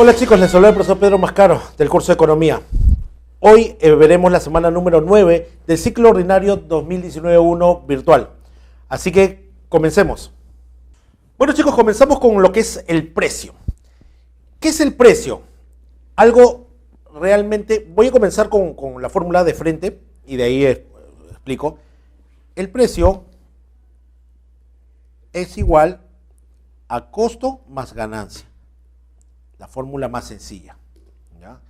Hola chicos, les saluda el profesor Pedro Mascaro del curso de Economía. Hoy veremos la semana número 9 del ciclo ordinario 2019-1 virtual. Así que comencemos. Bueno chicos, comenzamos con lo que es el precio. ¿Qué es el precio? Algo realmente... Voy a comenzar con la fórmula de frente y de ahí explico. El precio es igual a costo más ganancia. La fórmula más sencilla, ¿ya?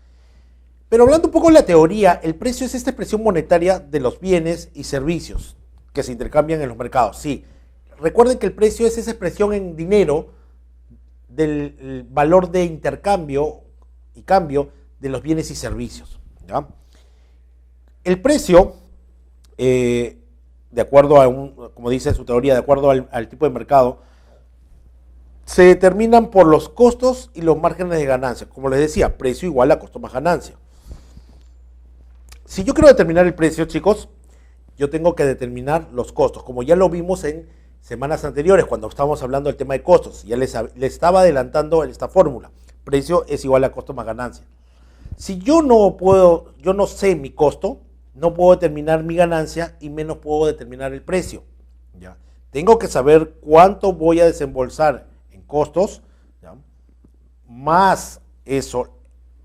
Pero hablando un poco de la teoría, el precio es esta expresión monetaria de los bienes y servicios que se intercambian en los mercados. Sí, recuerden que el precio es esa expresión en dinero del valor de intercambio y cambio de los bienes y servicios, ¿ya? El precio, de acuerdo a como dice su teoría, de acuerdo al tipo de mercado, se determinan por los costos y los márgenes de ganancia. Como les decía, precio igual a costo más ganancia. Si yo quiero determinar el precio, chicos, yo tengo que determinar los costos. Como ya lo vimos en semanas anteriores, cuando estábamos hablando del tema de costos. Ya les estaba adelantando esta fórmula. Precio es igual a costo más ganancia. Si yo no sé mi costo, no puedo determinar mi ganancia y menos puedo determinar el precio, ¿ya? Tengo que saber cuánto voy a desembolsar costos, ¿ya? Más eso,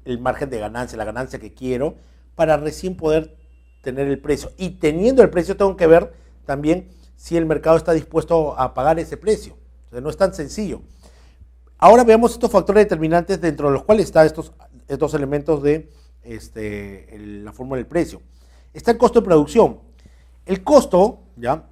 el margen de ganancia, la ganancia que quiero, para recién poder tener el precio. Y teniendo el precio tengo que ver también si el mercado está dispuesto a pagar ese precio. O sea, no es tan sencillo. Ahora veamos estos factores determinantes dentro de los cuales están estos elementos de la fórmula del precio. Está el costo de producción. El costo, ¿ya?,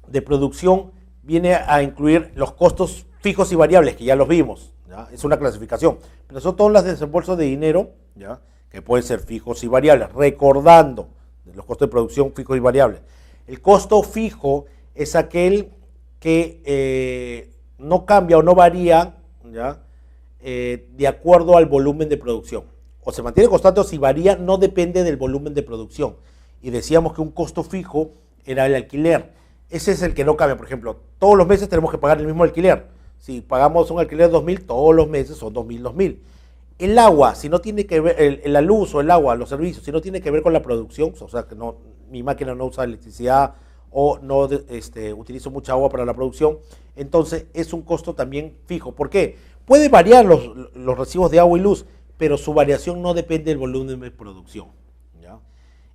de producción viene a incluir los costos fijos y variables, que ya los vimos, ¿ya? Es una clasificación, pero son todos los desembolsos de dinero, ¿ya?, que pueden ser fijos y variables, recordando los costos de producción fijos y variables. El costo fijo es aquel que no cambia o no varía, ¿ya?, de acuerdo al volumen de producción. O se mantiene constante o si varía, no depende del volumen de producción. Y decíamos que un costo fijo era el alquiler. Ese es el que no cambia. Por ejemplo, todos los meses tenemos que pagar el mismo alquiler. Si pagamos un alquiler de 2.000, todos los meses son 2.000. El agua, si no tiene que ver, la luz o el agua, los servicios, si no tiene que ver con la producción, o sea, que mi máquina no usa electricidad o no utilizo mucha agua para la producción, entonces es un costo también fijo. ¿Por qué? Puede variar los recibos de agua y luz, pero su variación no depende del volumen de producción, ¿ya?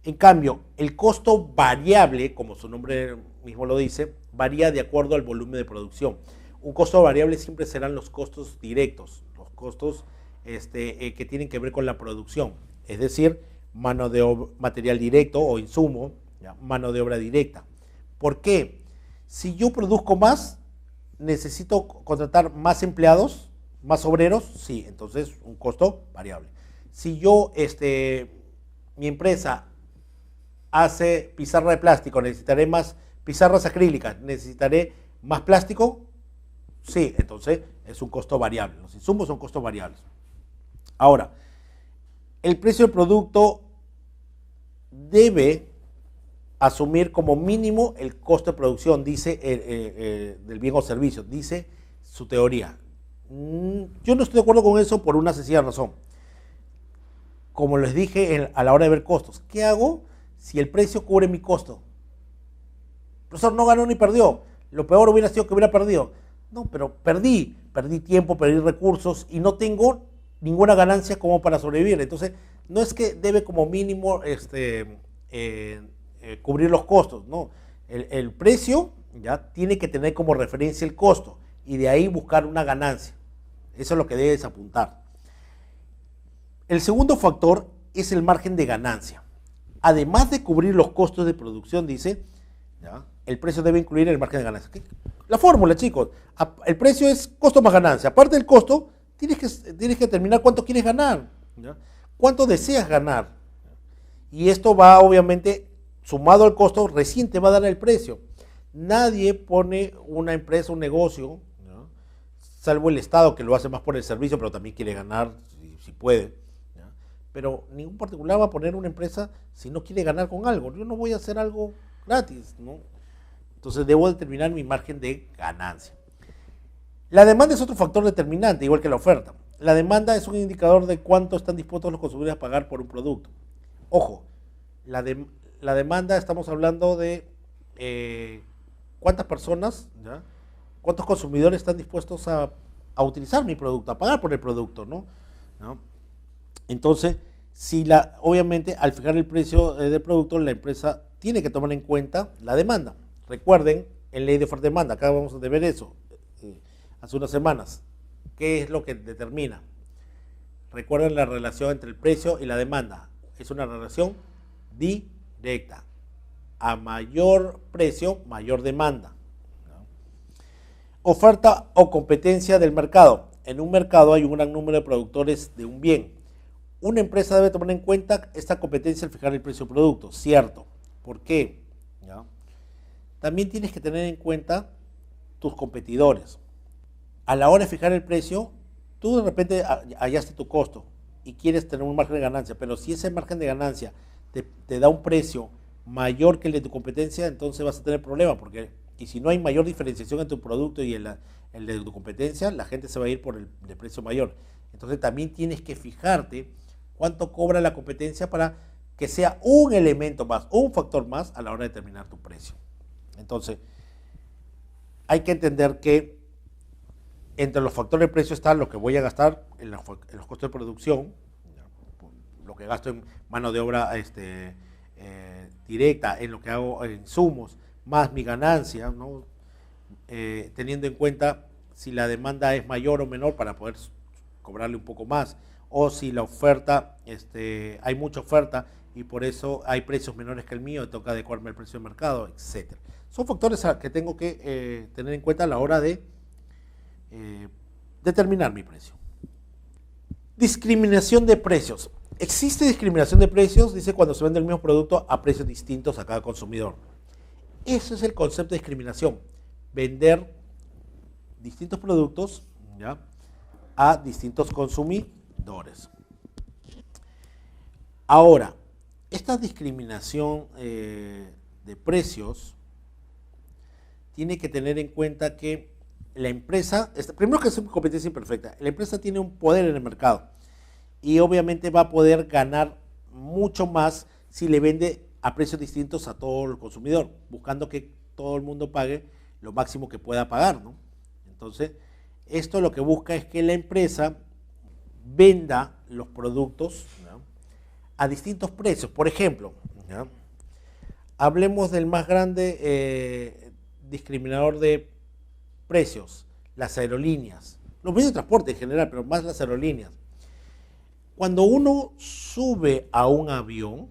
En cambio, el costo variable, como su nombre mismo lo dice, varía de acuerdo al volumen de producción. Un costo variable siempre serán los costos directos, los costos que tienen que ver con la producción, es decir, mano de obra, material directo o insumo, ¿ya?, mano de obra directa. ¿Por qué? Si yo produzco más, necesito contratar más empleados, más obreros, sí, entonces un costo variable. Si yo, mi empresa hace pizarra de plástico, necesitaré más pizarras acrílicas, necesitaré más plástico, sí, entonces es un costo variable. Los insumos son costos variables. Ahora, el precio del producto debe asumir como mínimo el costo de producción, dice del bien o servicio, dice su teoría. Yo no estoy de acuerdo con eso por una sencilla razón. Como les dije a la hora de ver costos, ¿qué hago si el precio cubre mi costo? El profesor no ganó ni perdió. Lo peor hubiera sido que hubiera perdido. No, pero perdí tiempo, perdí recursos y no tengo ninguna ganancia como para sobrevivir. Entonces, no es que debe como mínimo cubrir los costos, no. El precio ya tiene que tener como referencia el costo y de ahí buscar una ganancia. Eso es lo que debes apuntar. El segundo factor es el margen de ganancia. Además de cubrir los costos de producción, dice, ¿ya?, el precio debe incluir el margen de ganancia. ¿Qué? La fórmula, chicos. El precio es costo más ganancia. Aparte del costo, tienes que determinar cuánto quieres ganar, ¿ya?, cuánto deseas ganar. Y esto va, obviamente, sumado al costo, recién te va a dar el precio. Nadie pone una empresa, un negocio, ¿no?, salvo el Estado, que lo hace más por el servicio, pero también quiere ganar si puede, ¿ya? Pero ningún particular va a poner una empresa si no quiere ganar con algo. Yo no voy a hacer algo gratis, ¿no? Entonces debo determinar mi margen de ganancia. La demanda es otro factor determinante, igual que la oferta. la demanda es un indicador de cuánto están dispuestos los consumidores a pagar por un producto. Ojo, la demanda estamos hablando de cuántas personas, ¿ya? Cuántos consumidores están dispuestos a utilizar mi producto, a pagar por el producto, ¿no? ¿No? Entonces, obviamente, al fijar el precio del producto, la empresa tiene que tomar en cuenta la demanda. Recuerden, en ley de oferta y demanda, acá vamos a ver eso hace unas semanas. ¿Qué es lo que determina? Recuerden la relación entre el precio y la demanda. Es una relación directa. A mayor precio, mayor demanda. Oferta o competencia del mercado. En un mercado hay un gran número de productores de un bien. Una empresa debe tomar en cuenta esta competencia al fijar el precio del producto, cierto. ¿Por qué? ¿Ya? También tienes que tener en cuenta tus competidores. A la hora de fijar el precio, tú de repente hallaste tu costo y quieres tener un margen de ganancia, pero si ese margen de ganancia te da un precio mayor que el de tu competencia, entonces vas a tener problemas, y si no hay mayor diferenciación entre tu producto y el de tu competencia, la gente se va a ir por el de precio mayor. Entonces también tienes que fijarte cuánto cobra la competencia para que sea un elemento más, un factor más a la hora de determinar tu precio. Entonces, hay que entender que entre los factores de precio está lo que voy a gastar en los costos de producción, lo que gasto en mano de obra directa, en lo que hago en insumos, más mi ganancia, ¿no? Teniendo en cuenta si la demanda es mayor o menor para poder cobrarle un poco más, o si la oferta, hay mucha oferta y por eso hay precios menores que el mío, toca adecuarme al precio de mercado, etc. Son factores que tengo que tener en cuenta a la hora de determinar mi precio. Discriminación de precios. Existe discriminación de precios, dice, cuando se vende el mismo producto a precios distintos a cada consumidor. Ese es el concepto de discriminación. Vender distintos productos, ¿ya?, a distintos consumidores. Ahora, esta discriminación de precios tiene que tener en cuenta que la empresa, primero que es una competencia imperfecta, la empresa tiene un poder en el mercado y obviamente va a poder ganar mucho más si le vende a precios distintos a todo el consumidor, buscando que todo el mundo pague lo máximo que pueda pagar, ¿no? Entonces, esto lo que busca es que la empresa venda los productos, ¿no?, a distintos precios. Por ejemplo, ¿no?, hablemos del más grande discriminador de precios, las aerolíneas, los medios de transporte en general, pero más las aerolíneas. Cuando uno sube a un avión,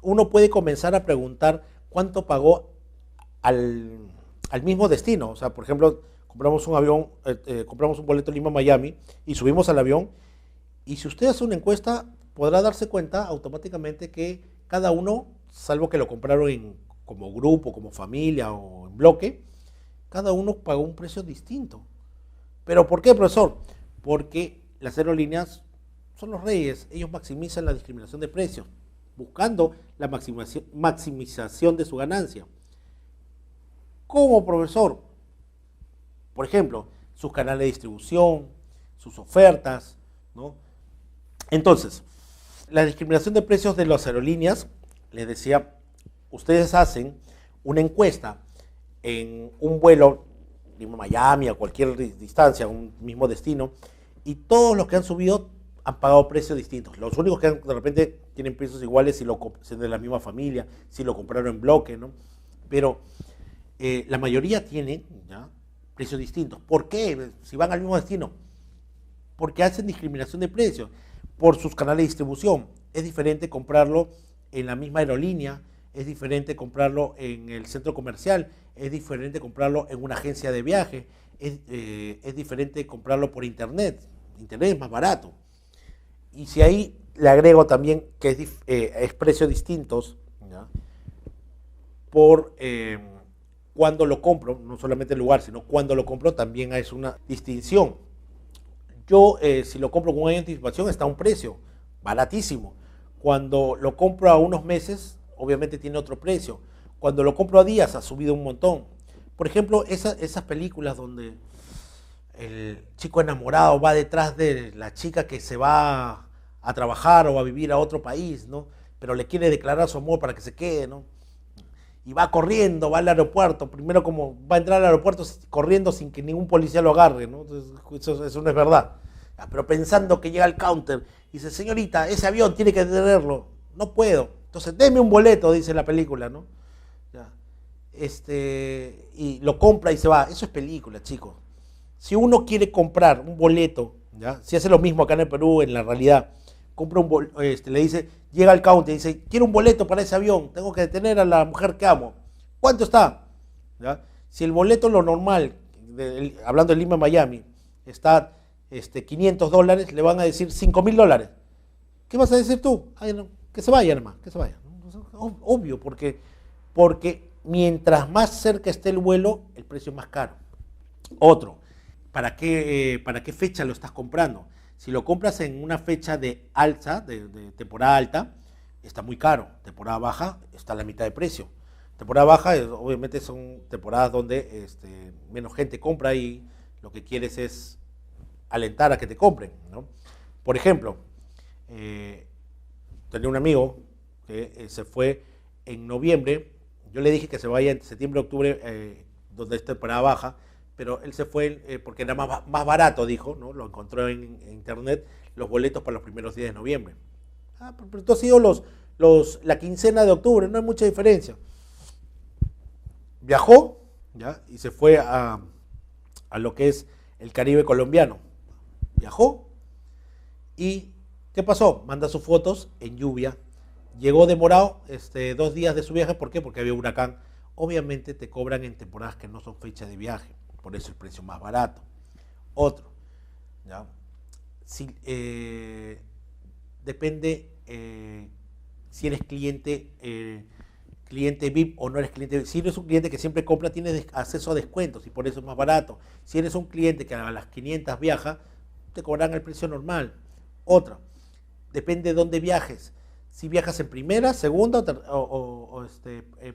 uno puede comenzar a preguntar cuánto pagó al mismo destino. O sea, por ejemplo, compramos un avión, compramos un boleto Lima-Miami y subimos al avión, y si usted hace una encuesta, podrá darse cuenta automáticamente que cada uno, salvo que lo compraron como grupo, como familia o en bloque, cada uno pagó un precio distinto. ¿Pero por qué, profesor? Porque las aerolíneas son los reyes, ellos maximizan la discriminación de precios, buscando la maximización de su ganancia. ¿Cómo, profesor? Por ejemplo, sus canales de distribución, sus ofertas, ¿no? Entonces, la discriminación de precios de las aerolíneas, les decía, ustedes hacen una encuesta en un vuelo Lima-Miami, a cualquier distancia, a un mismo destino, y todos los que han subido han pagado precios distintos. Los únicos que de repente tienen precios iguales si son de la misma familia, si lo compraron en bloque, ¿no? Pero la mayoría tienen, ¿ya?, precios distintos. ¿Por qué? Si van al mismo destino. Porque hacen discriminación de precios por sus canales de distribución. Es diferente comprarlo en la misma aerolínea, es diferente comprarlo en el centro comercial, es diferente comprarlo en una agencia de viaje, es diferente comprarlo por internet. Internet es más barato. Y si ahí le agrego también que es precios distintos, ¿ya?, por cuando lo compro, no solamente el lugar, sino cuando lo compro, también es una distinción. Yo, si lo compro con una anticipación, está a un precio baratísimo. Cuando lo compro a unos meses, obviamente tiene otro precio. Cuando lo compro a días, ha subido un montón. Por ejemplo, esas películas donde el chico enamorado va detrás de la chica que se va a trabajar o a vivir a otro país, ¿no? Pero le quiere declarar su amor para que se quede, ¿no? Y va corriendo, va al aeropuerto, primero como va a entrar al aeropuerto corriendo sin que ningún policía lo agarre, ¿no? Entonces, eso no es verdad. Pero pensando que llega al counter y dice, señorita, ese avión tiene que tenerlo, no puedo. Entonces, deme un boleto, dice la película, ¿no? Ya. Y lo compra y se va. Eso es película, chicos. Si uno quiere comprar un boleto, ¿ya? Si hace lo mismo acá en el Perú, en la realidad, compra un le dice, llega al counter y dice, quiero un boleto para ese avión, tengo que detener a la mujer que amo. ¿Cuánto está? ¿Ya? Si el boleto lo normal, hablando de Lima, Miami, está $500, le van a decir $5.000. ¿Qué vas a decir tú? Ay, no, que se vaya nomás, que se vaya. Obvio, porque mientras más cerca esté el vuelo, el precio es más caro. Otro, ¿para qué fecha lo estás comprando? Si lo compras en una fecha de alza, de temporada alta, está muy caro. Temporada baja está a la mitad de precio. Temporada baja, obviamente son temporadas donde menos gente compra y lo que quieres es alentar a que te compren, ¿no? Por ejemplo, tenía un amigo que se fue en noviembre. Yo le dije que se vaya en septiembre, octubre, donde es temporada baja, pero él se fue porque era más barato, dijo, ¿no? Lo encontró en internet, los boletos para los primeros días de noviembre. Pero esto ha sido la quincena de octubre, no hay mucha diferencia. Viajó, ¿ya? Y se fue a lo que es el Caribe colombiano. Viajó y ¿qué pasó? Manda sus fotos en lluvia. Llegó demorado 2 días de su viaje. ¿Por qué? Porque había huracán. Obviamente te cobran en temporadas que no son fechas de viaje. Por eso el precio más barato. Otro, ¿ya? Si, depende si eres cliente VIP o no eres cliente VIP. Si eres un cliente que siempre compra, tienes acceso a descuentos y por eso es más barato. Si eres un cliente que a las 500 viaja, te cobran el precio normal. Otra, depende de dónde viajes. Si viajas en primera, segunda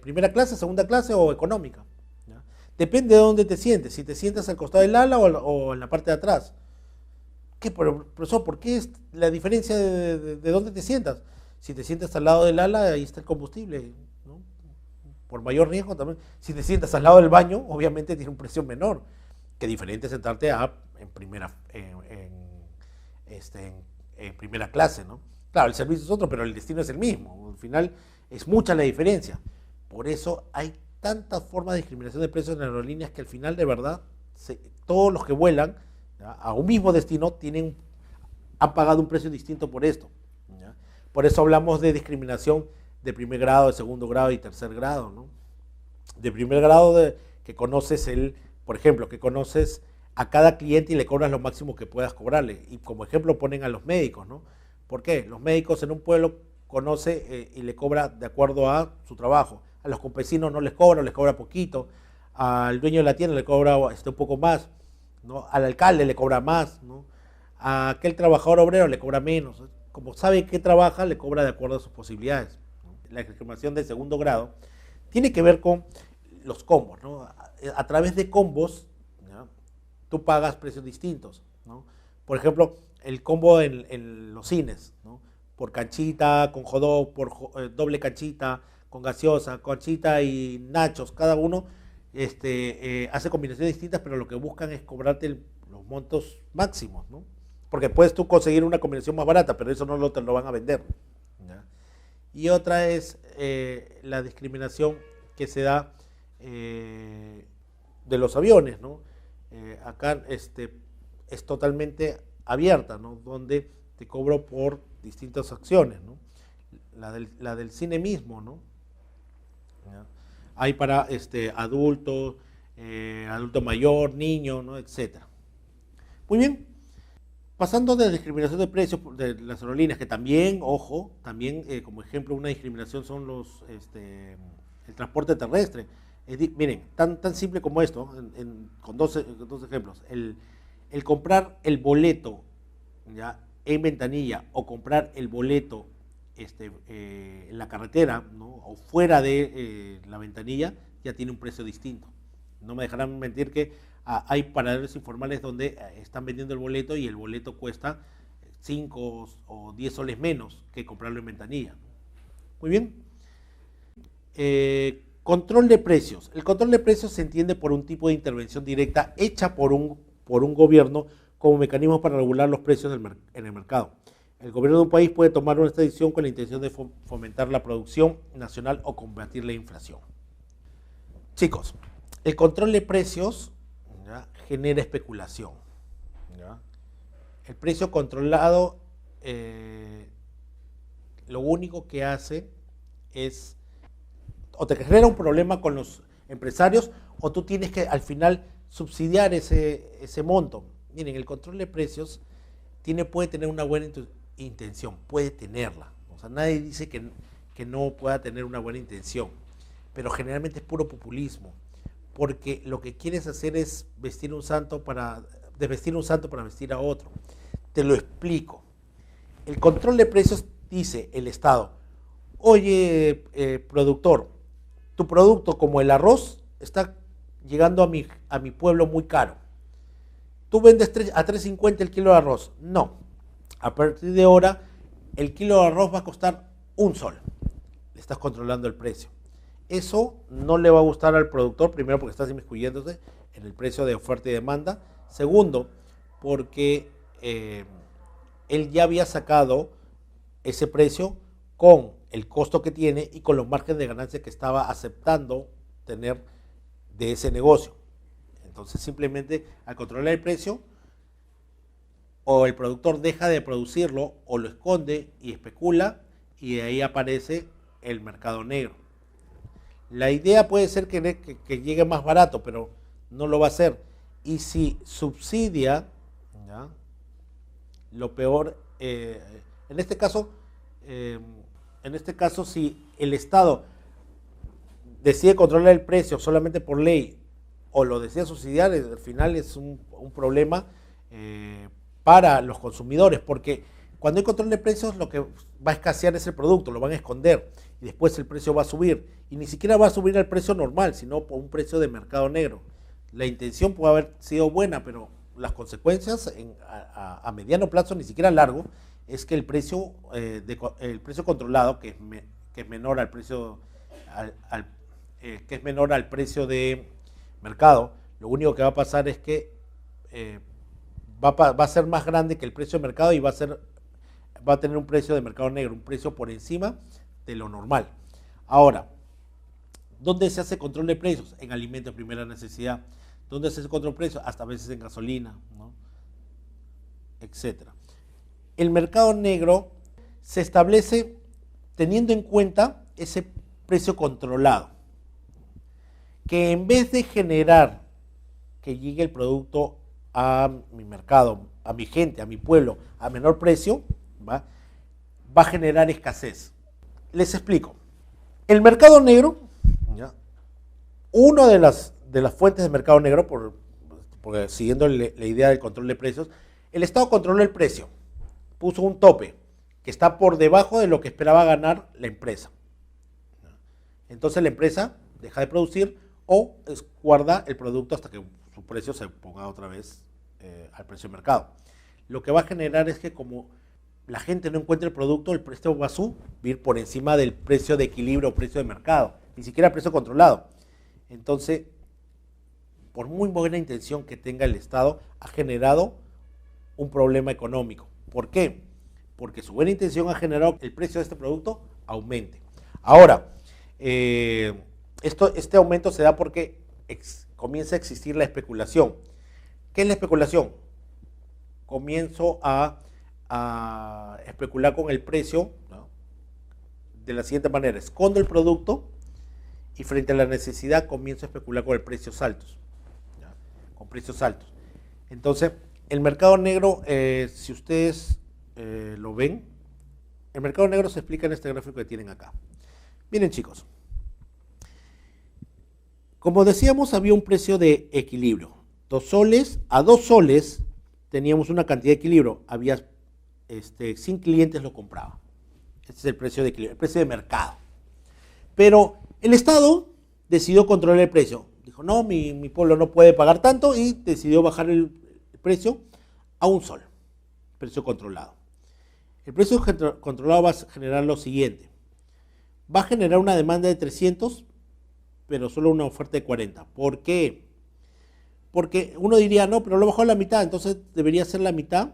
primera clase, segunda clase o económica. ¿Ya? Depende de dónde te sientes. Si te sientas al costado del ala o en la parte de atrás. ¿Qué, profesor? ¿Por qué es la diferencia de dónde te sientas? Si te sientas al lado del ala, ahí está el combustible, ¿no? Por mayor riesgo también. Si te sientas al lado del baño, obviamente tiene un precio menor. Que diferente sentarte en primera clase, ¿no? Claro, el servicio es otro, pero el destino es el mismo. Al final es mucha la diferencia. Por eso hay tantas formas de discriminación de precios en aerolíneas que al final, de verdad, todos los que vuelan, ¿ya?, a un mismo destino han pagado un precio distinto por esto, ¿ya? Por eso hablamos de discriminación de primer grado, de segundo grado y tercer grado, ¿no? De primer grado, que conoces por ejemplo, que conoces a cada cliente y le cobras lo máximo que puedas cobrarle. Y como ejemplo ponen a los médicos, ¿no? ¿Por qué? Los médicos en un pueblo conoce y le cobra de acuerdo a su trabajo. A los campesinos no les cobra poquito. Al dueño de la tienda le cobra un poco más, ¿no? Al alcalde le cobra más, ¿no? A aquel trabajador obrero le cobra menos. Como sabe qué trabaja, le cobra de acuerdo a sus posibilidades, ¿no? La discriminación de segundo grado tiene que ver con los combos, ¿no? A través de combos, ¿no?, tú pagas precios distintos, ¿no? Por ejemplo, el combo en los cines, ¿no? Por canchita, con hot dog, por doble canchita, con gaseosa, canchita y nachos, cada uno hace combinaciones distintas, pero lo que buscan es cobrarte los montos máximos, ¿no? Porque puedes tú conseguir una combinación más barata, pero eso no te lo van a vender, ¿ya? Y otra es la discriminación que se da de los aviones, ¿no? Acá es totalmente abierta, ¿no? Donde te cobro por distintas acciones, ¿no? La del cine mismo, ¿no? ¿Ya? Hay para adulto, adulto mayor, niño, ¿no? Etcétera. Muy bien. Pasando de discriminación de precios de las aerolíneas, que también, ojo, también como ejemplo una discriminación son el transporte terrestre. Miren, tan simple como esto, con dos ejemplos. El comprar el boleto, ¿ya?, en ventanilla o comprar el boleto en la carretera, ¿no?, o fuera de la ventanilla, ya tiene un precio distinto. No me dejarán mentir que hay paradores informales donde están vendiendo el boleto y el boleto cuesta 5 o 10 soles menos que comprarlo en ventanilla. Muy bien. Control de precios. El control de precios se entiende por un tipo de intervención directa hecha por un gobierno como mecanismo para regular los precios en el mercado. El gobierno de un país puede tomar esta decisión con la intención de fomentar la producción nacional o combatir la inflación. Chicos, el control de precios, ¿ya?, genera especulación, ¿ya? El precio controlado lo único que hace es o te genera un problema con los empresarios o tú tienes que al final subsidiar ese monto. Miren, el control de precios puede tener una buena intención, puede tenerla. O sea, nadie dice que no pueda tener una buena intención, pero generalmente es puro populismo, porque lo que quieres hacer es desvestir un santo para vestir a otro. Te lo explico. El control de precios dice el Estado: oye, productor, tu producto como el arroz está llegando a mi pueblo muy caro. Tú vendes a 3.50 el kilo de arroz. No, a partir de ahora el kilo de arroz va a costar 1 sol. Le estás controlando el precio. Eso no le va a gustar al productor, primero porque estás inmiscuyéndose en el precio de oferta y demanda. Segundo, porque él ya había sacado ese precio con el costo que tiene y con los márgenes de ganancia que estaba aceptando tener de ese negocio. Entonces, simplemente al controlar el precio, o el productor deja de producirlo o lo esconde y especula, y de ahí aparece el mercado negro. La idea puede ser que llegue más barato, pero no lo va a hacer. Y si subsidia, ¿ya?, lo peor, en este caso, si el Estado decide controlar el precio solamente por ley o lo decide subsidiar, al final es un problema para los consumidores, porque cuando hay control de precios lo que va a escasear es el producto, lo van a esconder y después el precio va a subir, y ni siquiera va a subir al precio normal, sino por un precio de mercado negro. La intención puede haber sido buena, pero las consecuencias a mediano plazo, ni siquiera a largo, es que el precio controlado, que es menor al precio al precio de mercado, lo único que va a pasar es que va a ser más grande que el precio de mercado y va a tener un precio de mercado negro, un precio por encima de lo normal. Ahora, ¿dónde se hace control de precios? En alimentos de primera necesidad. ¿Dónde se hace control de precios? Hasta a veces en gasolina, ¿no?, etcétera. El mercado negro se establece teniendo en cuenta ese precio controlado, que en vez de generar que llegue el producto a mi mercado, a mi gente, a mi pueblo, a menor precio, va a generar escasez. Les explico. El mercado negro, ¿ya?, una de las fuentes del mercado negro, porque siguiendo la idea del control de precios, el Estado controla el precio, puso un tope que está por debajo de lo que esperaba ganar la empresa. Entonces la empresa deja de producir o guarda el producto hasta que su precio se ponga otra vez al precio de mercado. Lo que va a generar es que como la gente no encuentra el producto, el precio va a subir por encima del precio de equilibrio o precio de mercado, ni siquiera precio controlado. Entonces, por muy buena intención que tenga el Estado, ha generado un problema económico. ¿Por qué? Porque su buena intención ha generado que el precio de este producto aumente. Ahora, este aumento se da porque comienza a existir la especulación. ¿Qué es la especulación? Comienzo a especular con el precio, ¿no?, de la siguiente manera: escondo el producto y frente a la necesidad comienzo a especular con precios altos, ¿ya?, con precios altos. Entonces, el mercado negro, si ustedes lo ven, el mercado negro se explica en este gráfico que tienen acá. Miren, chicos, como decíamos, había un precio de equilibrio. 2 soles, a 2 soles teníamos una cantidad de equilibrio. Había 100 clientes lo compraban. Este es el precio de equilibrio, el precio de mercado. Pero el Estado decidió controlar el precio. dijo, no, mi pueblo no puede pagar tanto y decidió bajar el precio a un sol, precio controlado. El precio controlado va a generar lo siguiente. Va a generar una demanda de 300, pero solo una oferta de 40. ¿Por qué? Porque uno diría, no, pero lo bajó a la mitad, entonces debería ser la mitad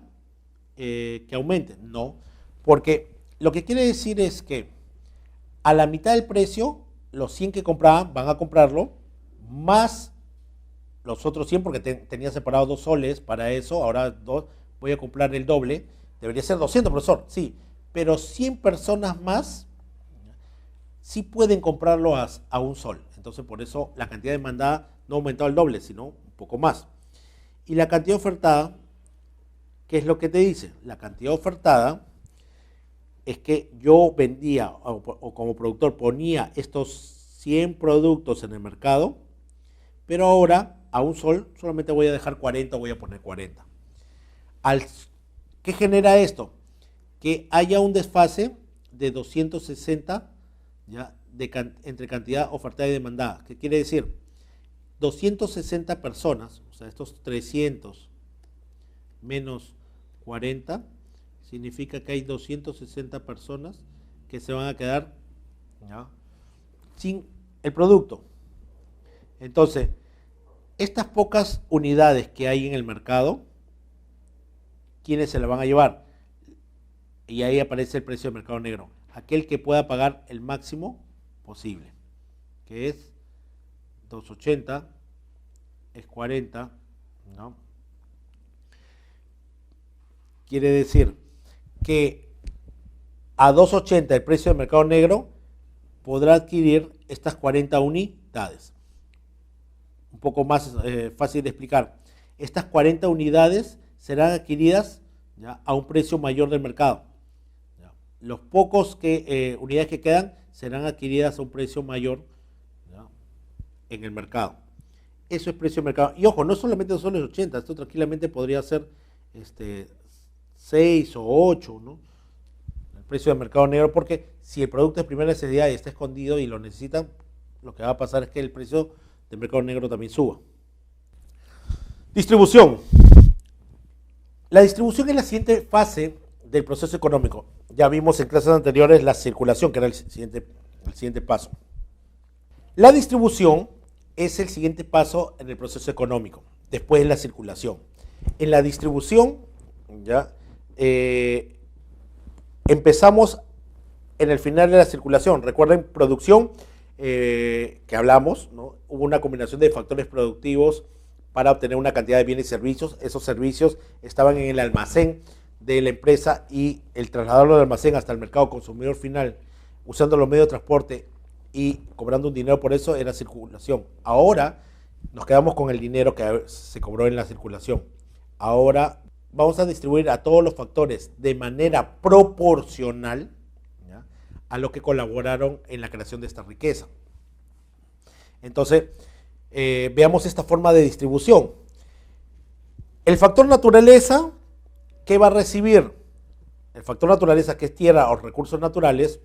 que aumente. No, porque lo que quiere decir es que a la mitad del precio, los 100 que compraban van a comprarlo, más los otros 100, porque tenía separado 2 soles para eso, ahora voy a comprar el doble, debería ser 200, profesor, sí, pero 100 personas más sí pueden comprarlo a un sol. Entonces, por eso la cantidad demandada no ha aumentado el doble, sino un poco más. Y la cantidad ofertada, ¿qué es lo que te dice? La cantidad ofertada es que yo vendía o como productor ponía estos 100 productos en el mercado, pero ahora a un sol solamente voy a dejar 40 o voy a poner 40. ¿Qué genera esto? Que haya un desfase de 260 ¿ya? Entre cantidad ofertada y demandada. ¿Qué quiere decir? 260 personas, o sea, estos 300 menos 40, significa que hay 260 personas que se van a quedar ¿ya? sin el producto. Entonces, estas pocas unidades que hay en el mercado, ¿quiénes se la van a llevar? Y ahí aparece el precio del mercado negro. Aquel que pueda pagar el máximo posible, que es 280, es 40, ¿no? Quiere decir que a 280 el precio del mercado negro podrá adquirir estas 40 unidades. Un poco más fácil de explicar. Estas 40 unidades serán adquiridas ¿ya? A un precio mayor del mercado. ¿Ya? Los pocos unidades que quedan serán adquiridas a un precio mayor ¿ya? En el mercado. Eso es precio de mercado. Y ojo, no solamente son los 80, esto tranquilamente podría ser 6 o 8, ¿no? El precio del mercado negro, porque si el producto de primera necesidad está escondido y lo necesitan, lo que va a pasar es que el precio del mercado negro también suba. Distribución. La distribución es la siguiente fase del proceso económico. Ya vimos en clases anteriores la circulación, que era el siguiente paso. La distribución es el siguiente paso en el proceso económico, después de la circulación. En la distribución, ya empezamos en el final de la circulación. Recuerden, producción, que hablamos, ¿no? Hubo una combinación de factores productivos para obtener una cantidad de bienes y servicios. Esos servicios estaban en el almacén de la empresa y el trasladarlo del almacén hasta el mercado consumidor final, usando los medios de transporte y cobrando un dinero por eso, era circulación. Ahora nos quedamos con el dinero que se cobró en la circulación. Ahora vamos a distribuir a todos los factores de manera proporcional, ¿ya? A lo que colaboraron en la creación de esta riqueza. Entonces, veamos esta forma de distribución. El factor naturaleza, ¿qué va a recibir? El factor naturaleza, que es tierra o recursos naturales,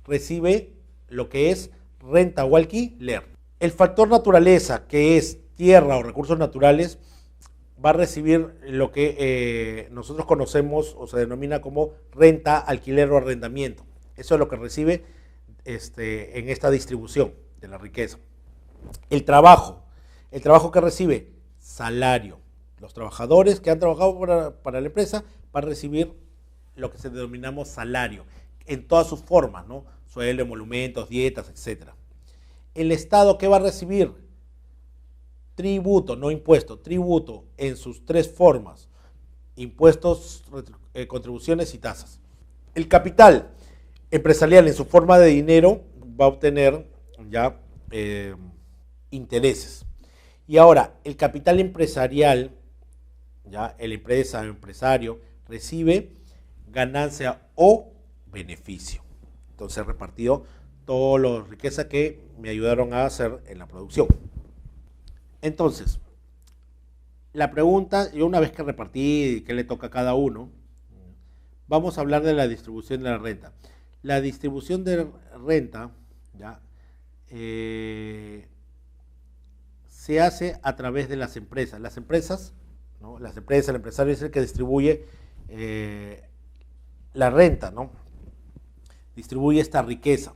recibe lo que es renta o alquiler. El factor naturaleza, que es tierra o recursos naturales, va a recibir lo que nosotros conocemos o se denomina como renta, alquiler o arrendamiento. Eso es lo que recibe en esta distribución de la riqueza. El trabajo que recibe salario. Los trabajadores que han trabajado para la empresa van a recibir lo que se denominamos salario en todas sus formas, ¿no? Sueldo, emolumentos, dietas, etc. El Estado, ¿qué va a recibir? Tributo, no impuesto, tributo en sus 3 formas: impuestos, contribuciones y tasas. El capital empresarial en su forma de dinero va a obtener ya intereses. Y ahora, el capital empresarial, ya el empresario recibe ganancia o beneficio. Entonces, repartido toda la riqueza que me ayudaron a hacer en la producción. Entonces, la pregunta, yo una vez que repartí qué le toca a cada uno, vamos a hablar de la distribución de la renta. La distribución de renta, ¿ya? se hace a través de las empresas. Las empresas, ¿no? El empresario es el que distribuye la renta, ¿no? Distribuye esta riqueza.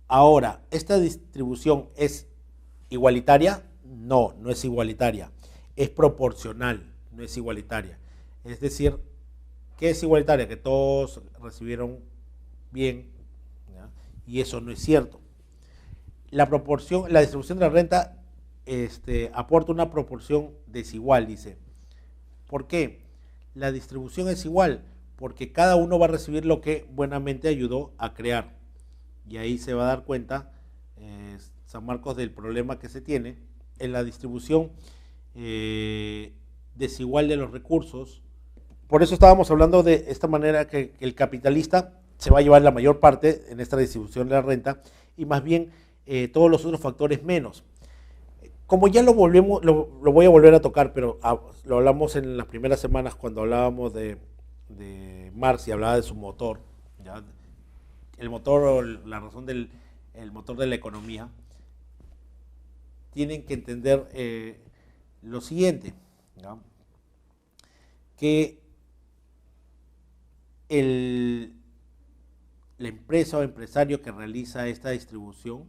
Ahora, ¿esta distribución es igualitaria? No, no es igualitaria. Es proporcional, no es igualitaria. Es decir, ¿qué es igualitaria? Que todos recibieron bien, ¿ya? Y eso no es cierto. La distribución de la renta aporta una proporción desigual, dice. ¿Por qué? La distribución es igual, porque cada uno va a recibir lo que buenamente ayudó a crear. Y ahí se va a dar cuenta, San Marcos, del problema que se tiene en la distribución desigual de los recursos. Por eso estábamos hablando de esta manera que el capitalista se va a llevar la mayor parte en esta distribución de la renta y más bien todos los otros factores menos. Como ya lo voy a volver a tocar, pero lo hablamos en las primeras semanas cuando hablábamos de Marx y hablaba de su motor, ¿ya? El motor, la razón del motor de la economía, tienen que entender lo siguiente, ¿ya? Que la empresa o empresario que realiza esta distribución,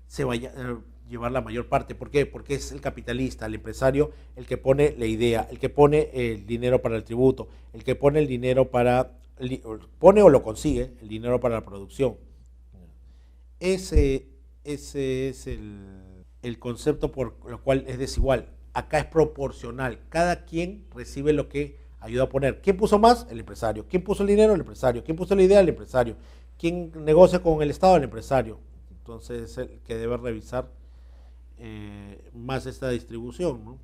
se vaya a llevar la mayor parte. ¿Por qué? Porque es el capitalista, el empresario, el que pone la idea, el que pone el dinero para el tributo, el que pone el dinero pone o lo consigue el dinero para la producción. Ese es el concepto por lo cual es desigual. Acá es proporcional. Cada quien recibe lo que ayuda a poner. ¿Quién puso más? El empresario. ¿Quién puso el dinero? El empresario. ¿Quién puso la idea? El empresario. ¿Quién negocia con el Estado? El empresario. Entonces es el que debe revisar más esta distribución, ¿no?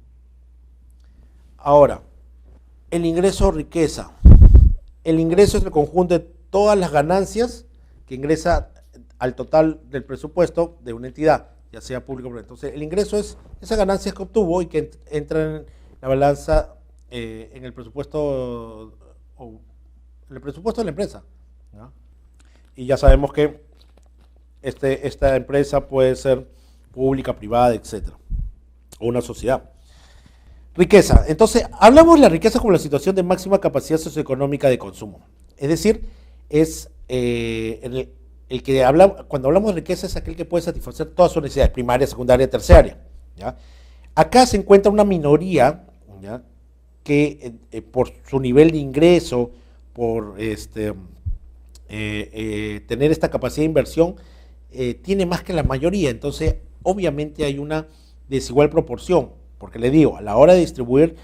Ahora, el ingreso o riqueza. El ingreso es el conjunto de todas las ganancias que ingresa al total del presupuesto de una entidad, ya sea público o privado. Entonces, el ingreso es esas ganancias que obtuvo y que entran en la balanza en el presupuesto de la empresa, ¿no? Y ya sabemos que esta empresa puede ser pública, privada, etcétera, o una sociedad. Riqueza. Entonces, hablamos de la riqueza como la situación de máxima capacidad socioeconómica de consumo. Es decir, es el que cuando hablamos de riqueza es aquel que puede satisfacer todas sus necesidades, primaria, secundaria, terciaria, ¿ya? Acá se encuentra una minoría, ¿ya? Que por su nivel de ingreso, por tener esta capacidad de inversión, tiene más que la mayoría. Entonces, obviamente hay una desigual proporción, porque le digo, a la hora de distribuir,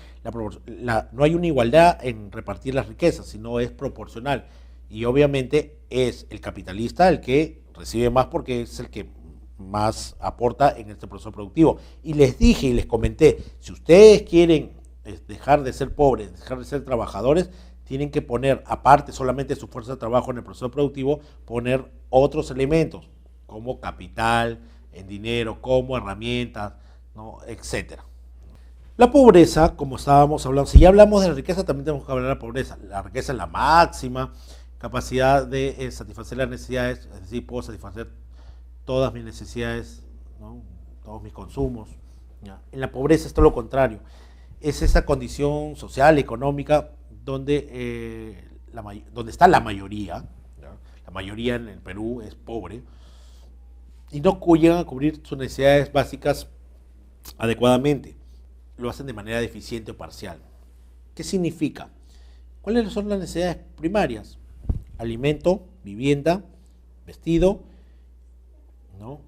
no hay una igualdad en repartir las riquezas, sino es proporcional. Y obviamente es el capitalista el que recibe más porque es el que más aporta en este proceso productivo. Y les dije y les comenté, si ustedes quieren dejar de ser pobres, dejar de ser trabajadores, tienen que poner, aparte solamente de su fuerza de trabajo en el proceso productivo, poner otros elementos, como capital, en dinero, como herramientas, ¿no? Etcétera. La pobreza, como estábamos hablando, si ya hablamos de la riqueza, también tenemos que hablar de la pobreza. La riqueza es la máxima capacidad de satisfacer las necesidades, es decir, puedo satisfacer todas mis necesidades, ¿no? Todos mis consumos, ¿ya? En la pobreza es todo lo contrario. Es esa condición social, económica, donde está la mayoría, ¿ya? La mayoría en el Perú es pobre, y no llegan a cubrir sus necesidades básicas adecuadamente. Lo hacen de manera deficiente o parcial. ¿Qué significa? ¿Cuáles son las necesidades primarias? Alimento, vivienda, vestido, ¿no?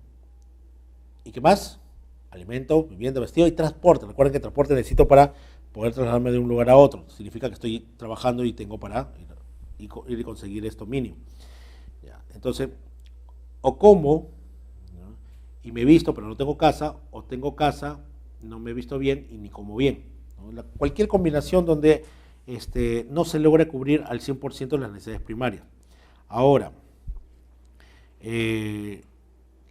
¿Y qué más? Alimento, vivienda, vestido y transporte. Recuerden que transporte necesito para poder trasladarme de un lugar a otro. Significa que estoy trabajando y tengo para ir y conseguir esto mínimo. ¿Ya? Entonces, o como, ¿no? Y me he visto pero no tengo casa, o tengo casa, no me he visto bien y ni como bien, ¿no? Cualquier combinación donde no se logra cubrir al 100% las necesidades primarias. Ahora,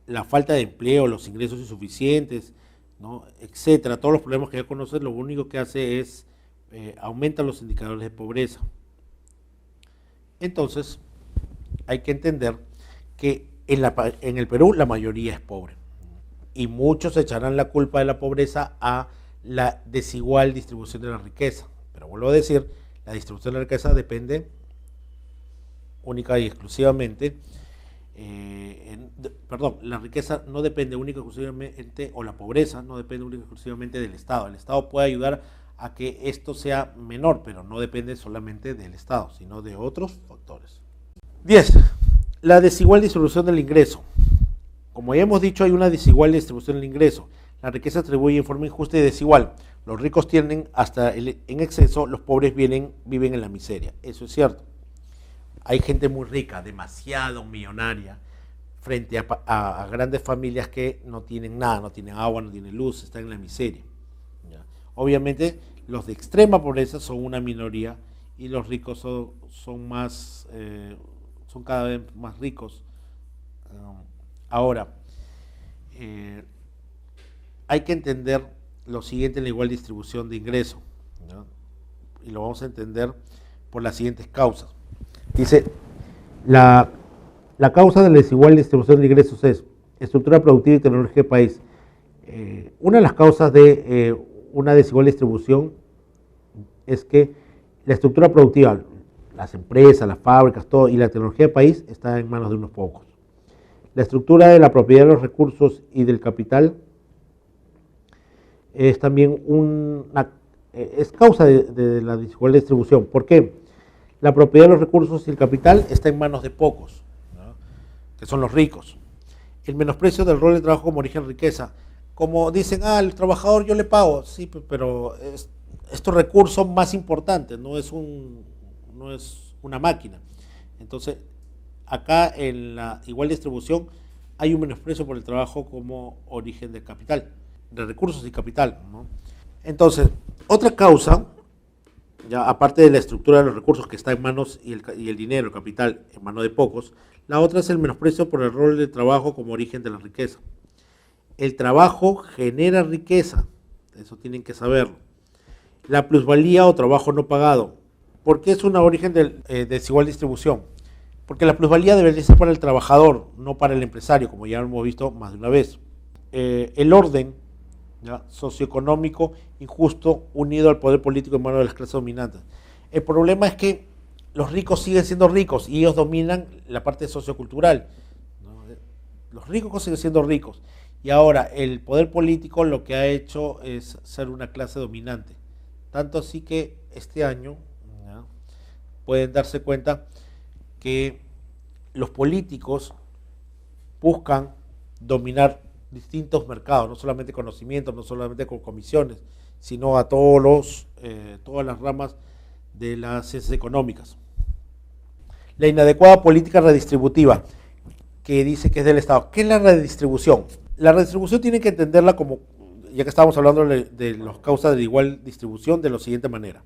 la falta de empleo, los ingresos insuficientes, ¿no? Etcétera, todos los problemas que ya conoces, lo único que hace es aumenta los indicadores de pobreza. Entonces, hay que entender que En el Perú la mayoría es pobre. Y muchos echarán la culpa de la pobreza a la desigual distribución de la riqueza. Pero vuelvo a decir, la distribución de la riqueza depende única y exclusivamente, la riqueza no depende única y exclusivamente, o la pobreza no depende única y exclusivamente del Estado. El Estado puede ayudar a que esto sea menor, pero no depende solamente del Estado, sino de otros factores. 10. La desigual distribución del ingreso. Como ya hemos dicho, hay una desigual distribución del ingreso. La riqueza se atribuye en forma injusta y desigual. Los ricos tienden en exceso, los pobres viven en la miseria. Eso es cierto. Hay gente muy rica, demasiado millonaria, frente a grandes familias que no tienen nada, no tienen agua, no tienen luz, están en la miseria. ¿Ya? Obviamente, los de extrema pobreza son una minoría y los ricos son cada vez más ricos. Ahora, hay que entender lo siguiente en la igual distribución de ingresos, ¿no? Y lo vamos a entender por las siguientes causas. Dice, la causa de la desigual distribución de ingresos es estructura productiva y tecnología del país. Una de las causas de una desigual distribución es que la estructura productiva, las empresas, las fábricas, todo, y la tecnología del país está en manos de unos pocos. La estructura de la propiedad de los recursos y del capital es también es causa de la desigual distribución. ¿Por qué? La propiedad de los recursos y el capital está en manos de pocos, ¿no? Que son los ricos. El menosprecio del rol de trabajo como origen de riqueza. Como dicen, el trabajador yo le pago, sí, pero estos recursos son más importantes, no es una máquina. Entonces, acá en la igual distribución hay un menosprecio por el trabajo como origen de capital, de recursos y capital, ¿no? Entonces, otra causa, ya aparte de la estructura de los recursos que está en manos y el dinero, el capital, en manos de pocos, la otra es el menosprecio por el rol del trabajo como origen de la riqueza. El trabajo genera riqueza, eso tienen que saberlo. La plusvalía o trabajo no pagado. ¿Por qué es una origen de desigual distribución? Porque la plusvalía debería ser para el trabajador, no para el empresario, como ya hemos visto más de una vez. El orden, ¿ya?, socioeconómico injusto unido al poder político en manos de las clases dominantes. El problema es que los ricos siguen siendo ricos y ellos dominan la parte sociocultural, ¿no? Los ricos siguen siendo ricos y ahora el poder político lo que ha hecho es ser una clase dominante. Tanto así que este año, ¿no?, pueden darse cuenta que los políticos buscan dominar distintos mercados, no solamente conocimientos, no solamente con comisiones, sino a todas las ramas de las ciencias económicas. La inadecuada política redistributiva, que dice que es del Estado. ¿Qué es la redistribución? La redistribución tienen que entenderla como, ya que estábamos hablando de las causas de igual distribución, de la siguiente manera.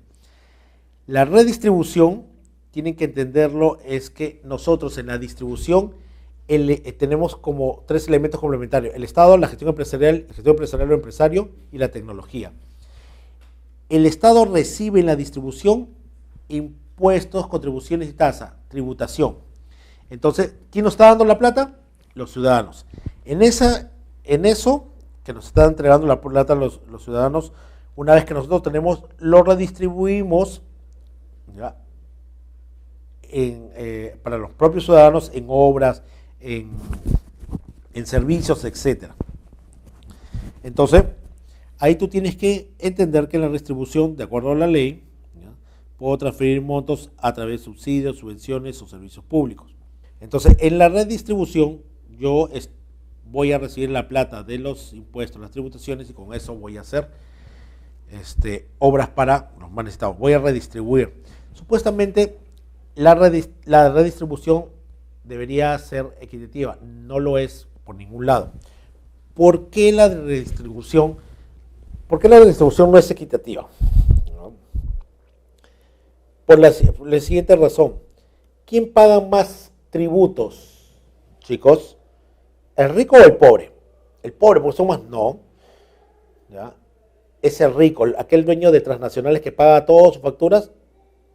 La redistribución, tienen que entenderlo, es que nosotros en la distribución tenemos como tres elementos complementarios: el Estado, la gestión empresarial o empresario y la tecnología. El Estado recibe en la distribución impuestos, contribuciones y tasa, tributación. Entonces, ¿quién nos está dando la plata? Los ciudadanos. En eso que nos están entregando la plata los ciudadanos, una vez que nosotros tenemos, lo redistribuimos, ¿ya?, para los propios ciudadanos en obras, en servicios, etc. Entonces, ahí tú tienes que entender que la redistribución, de acuerdo a la ley, ¿ya?, puedo transferir montos a través de subsidios, subvenciones o servicios públicos. Entonces, en la redistribución, yo voy a recibir la plata de los impuestos, las tributaciones, y con eso voy a hacer obras para los más necesitados. Voy a redistribuir. Supuestamente, la redistribución debería ser equitativa. No lo es por ningún lado. ¿Por qué la redistribución no es equitativa? ¿No? Por la siguiente razón. ¿Quién paga más tributos, chicos? ¿El rico o el pobre? El pobre, porque somos no. ¿Ya? Es el rico, aquel dueño de transnacionales que paga todas sus facturas,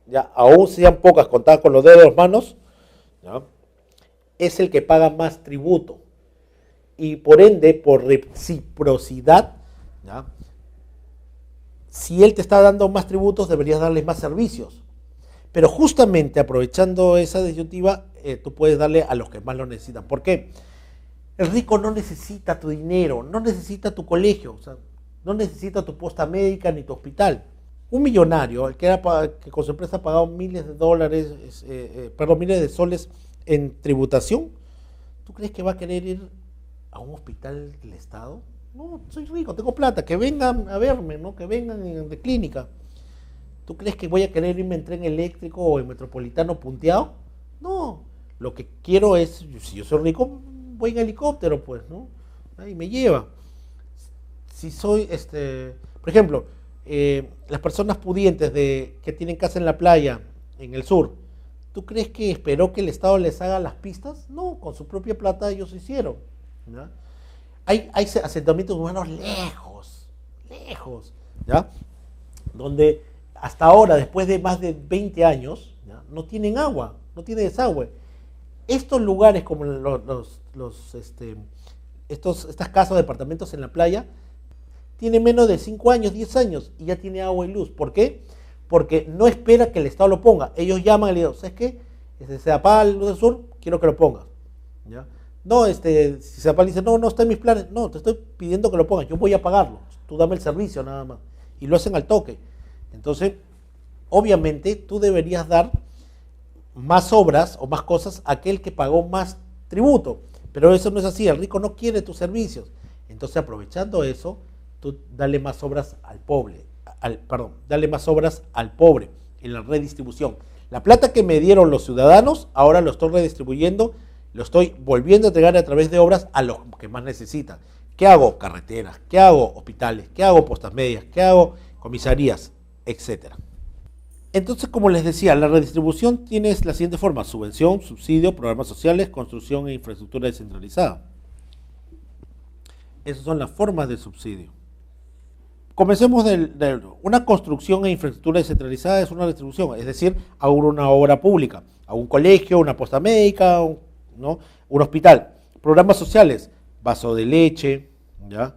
ya, aún sean pocas, contadas con los dedos de las manos, ¿ya?, es el que paga más tributo. Y por ende, por reciprocidad, ¿ya? Si él te está dando más tributos, deberías darle más servicios. Pero justamente aprovechando esa disyuntiva, tú puedes darle a los que más lo necesitan. ¿Por qué? El rico no necesita tu dinero, no necesita tu colegio, o sea, no necesita tu posta médica ni tu hospital. Un millonario, el que con su empresa ha pagado miles de dólares, miles de soles en tributación, ¿tú crees que va a querer ir a un hospital del Estado? No, soy rico, tengo plata, que vengan a verme, ¿no? Que vengan de clínica. ¿Tú crees que voy a querer irme en tren eléctrico o en metropolitano punteado? No, lo que quiero es, si yo soy rico, voy en helicóptero, pues, ¿no? Ahí me lleva. Si soy, por ejemplo, las personas pudientes que tienen casa en la playa, en el sur, ¿tú crees que esperó que el Estado les haga las pistas? No, con su propia plata ellos hicieron, ¿ya? Hay asentamientos humanos lejos, ¿ya? Donde hasta ahora, después de más de 20 años, ¿ya? No tienen agua, no tienen desagüe. Estos lugares como estas casas o departamentos en la playa tienen menos de 5 años, 10 años y ya tiene agua y luz. ¿Por qué? Porque no espera que el Estado lo ponga. Ellos llaman y le dicen, ¿sabes qué? Se apaga la luz del sur, quiero que lo pongas, ¿ya? No, si se apaga y dice, no está en mis planes. No, te estoy pidiendo que lo pongas, yo voy a pagarlo. Tú dame el servicio nada más. Y lo hacen al toque. Entonces, obviamente, tú deberías dar más obras o más cosas a aquel que pagó más tributo. Pero eso no es así, el rico no quiere tus servicios. Entonces, aprovechando eso, tú dale más obras al pobre, dale más obras al pobre en la redistribución. La plata que me dieron los ciudadanos, ahora lo estoy redistribuyendo, lo estoy volviendo a entregar a través de obras a los que más necesitan. ¿Qué hago? Carreteras. ¿Qué hago? Hospitales. ¿Qué hago? Postas medias. ¿Qué hago? Comisarías, etcétera. Entonces, como les decía, la redistribución tiene la siguiente forma: subvención, subsidio, programas sociales, construcción e infraestructura descentralizada. Esas son las formas de subsidio. Comencemos de una construcción e infraestructura descentralizada. Es una distribución, es decir, a una obra pública, a un colegio, una posta médica, ¿no? Un hospital. Programas sociales, vaso de leche, ¿ya?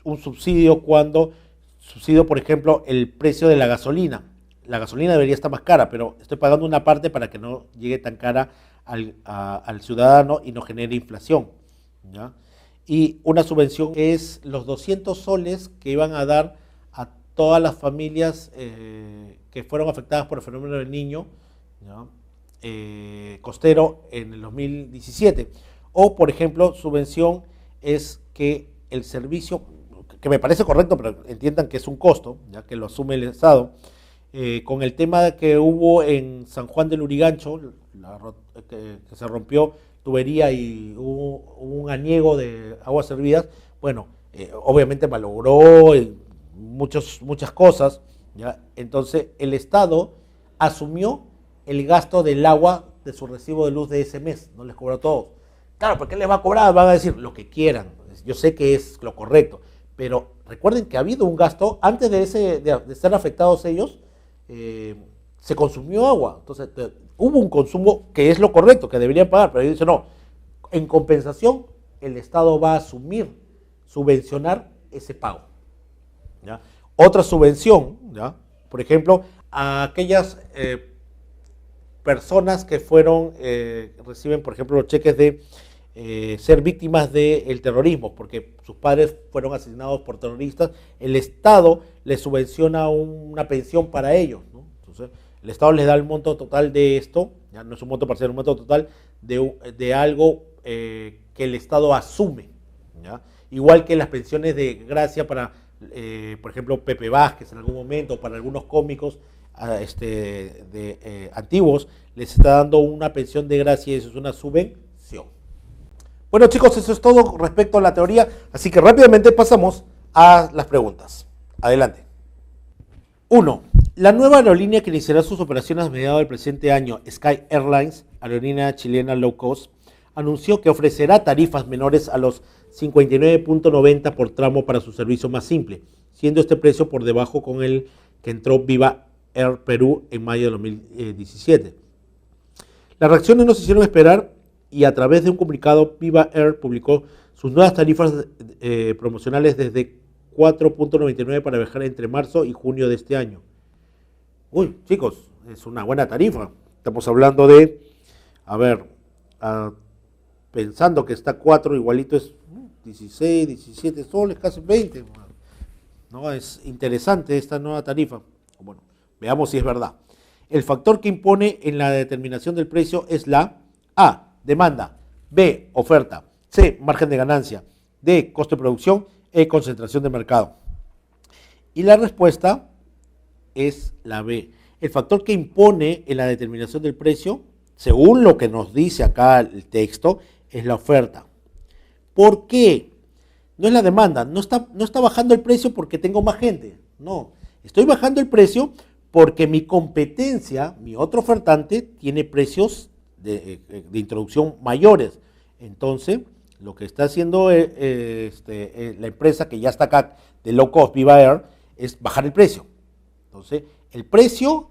Un subsidio por ejemplo, el precio de la gasolina. La gasolina debería estar más cara, pero estoy pagando una parte para que no llegue tan cara al ciudadano y no genere inflación, ¿ya? Y una subvención que es los 200 soles que iban a dar a todas las familias que fueron afectadas por el fenómeno del Niño, ¿ya? Costero en el 2017. O, por ejemplo, subvención es que el servicio, que me parece correcto, pero entiendan que es un costo, ya que lo asume el Estado, con el tema que hubo en San Juan del Lurigancho, que se rompió tubería y hubo un aniego de aguas servidas. Bueno, obviamente malogró muchas cosas, ¿ya? Entonces el Estado asumió el gasto del agua de su recibo de luz de ese mes, no les cobró a todos. Claro, ¿por qué les va a cobrar? Van a decir lo que quieran, yo sé que es lo correcto, pero recuerden que ha habido un gasto, antes de ser afectados ellos, se consumió agua, entonces hubo un consumo que es lo correcto, que deberían pagar, pero ellos dicen no, en compensación el Estado va a subvencionar ese pago, ¿ya? Otra subvención, ¿ya? Por ejemplo, a aquellas personas que reciben, por ejemplo, los cheques de ser víctimas del terrorismo, porque sus padres fueron asesinados por terroristas, el Estado les subvenciona una pensión para ellos, ¿no? Entonces, el Estado les da el monto total de esto, ya no es un monto parcial, un monto total de algo que el Estado asume, ¿ya? Igual que las pensiones de gracia para, por ejemplo, Pepe Vázquez en algún momento, para algunos cómicos antiguos, les está dando una pensión de gracia y eso es una subvención. Bueno, chicos, eso es todo respecto a la teoría, así que rápidamente pasamos a las preguntas. Adelante. 1. La nueva aerolínea que iniciará sus operaciones a mediados del presente año, Sky Airlines, aerolínea chilena low cost, anunció que ofrecerá tarifas menores a los 59.90 por tramo para su servicio más simple, siendo este precio por debajo con el que entró Viva Air Perú en mayo de 2017. Las reacciones no se hicieron esperar y a través de un comunicado, Viva Air publicó sus nuevas tarifas promocionales desde 4.99 para viajar entre marzo y junio de este año. Uy, chicos, es una buena tarifa. Estamos hablando de, a ver, pensando que está 4 igualito es 16, 17 soles, casi 20. ¿No? Es interesante esta nueva tarifa. Bueno, veamos si es verdad. El factor que impone en la determinación del precio es la A, demanda, B, oferta, C, margen de ganancia, D, costo de producción, E, concentración de mercado. Y la respuesta es la B. El factor que impone en la determinación del precio, según lo que nos dice acá el texto, es la oferta. ¿Por qué? No es la demanda, no está bajando el precio porque tengo más gente. No, estoy bajando el precio porque mi competencia, mi otro ofertante, tiene precios de introducción mayores. Entonces, lo que está haciendo la empresa que ya está acá de low cost, Viva Air, es bajar el precio. Entonces, el precio,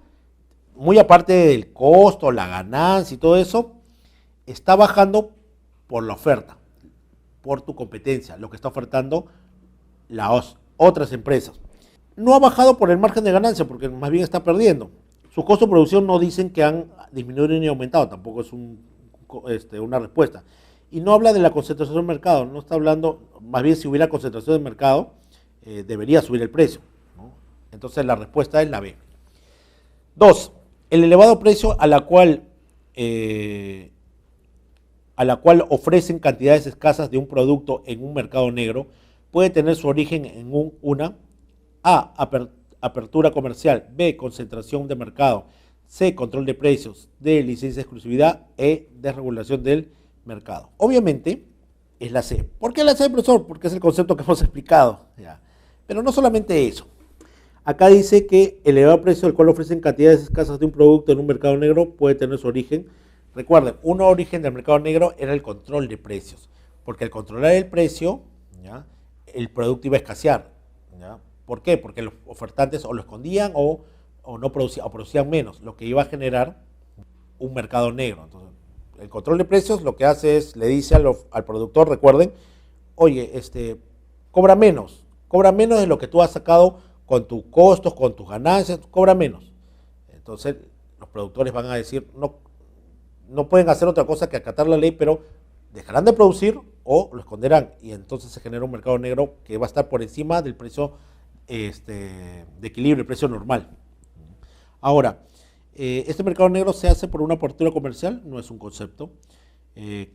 muy aparte del costo, la ganancia y todo eso, está bajando por la oferta, por tu competencia, lo que está ofertando las otras empresas. No ha bajado por el margen de ganancia, porque más bien está perdiendo. Sus costos de producción no dicen que han disminuido ni aumentado, tampoco es una respuesta. Y no habla de la concentración del mercado, no está hablando, más bien si hubiera concentración del mercado, debería subir el precio, ¿no? Entonces la respuesta es la B. 2. El elevado precio a la cual ofrecen cantidades escasas de un producto en un mercado negro puede tener su origen en una A, apertura comercial, B, concentración de mercado, C, control de precios, D, licencia de exclusividad, E, desregulación del mercado. Obviamente es la C. ¿Por qué la C, profesor? Porque es el concepto que hemos explicado. Ya. Pero no solamente eso. Acá dice que el elevado precio al cual ofrecen cantidades escasas de un producto en un mercado negro puede tener su origen. Recuerden, un origen del mercado negro era el control de precios, porque al controlar el precio, ¿ya?, el producto iba a escasear. ¿Ya? ¿Por qué? Porque los ofertantes o lo escondían o no producían, o producían menos, lo que iba a generar un mercado negro. Entonces, el control de precios lo que hace es, le dice al productor, recuerden, oye, cobra menos de lo que tú has sacado con tus costos, con tus ganancias, cobra menos. Entonces, los productores van a decir, no pueden hacer otra cosa que acatar la ley, pero dejarán de producir o lo esconderán. Y entonces se genera un mercado negro que va a estar por encima del precio de equilibrio, el precio normal. Ahora, este mercado negro se hace por una apertura comercial, no es un concepto.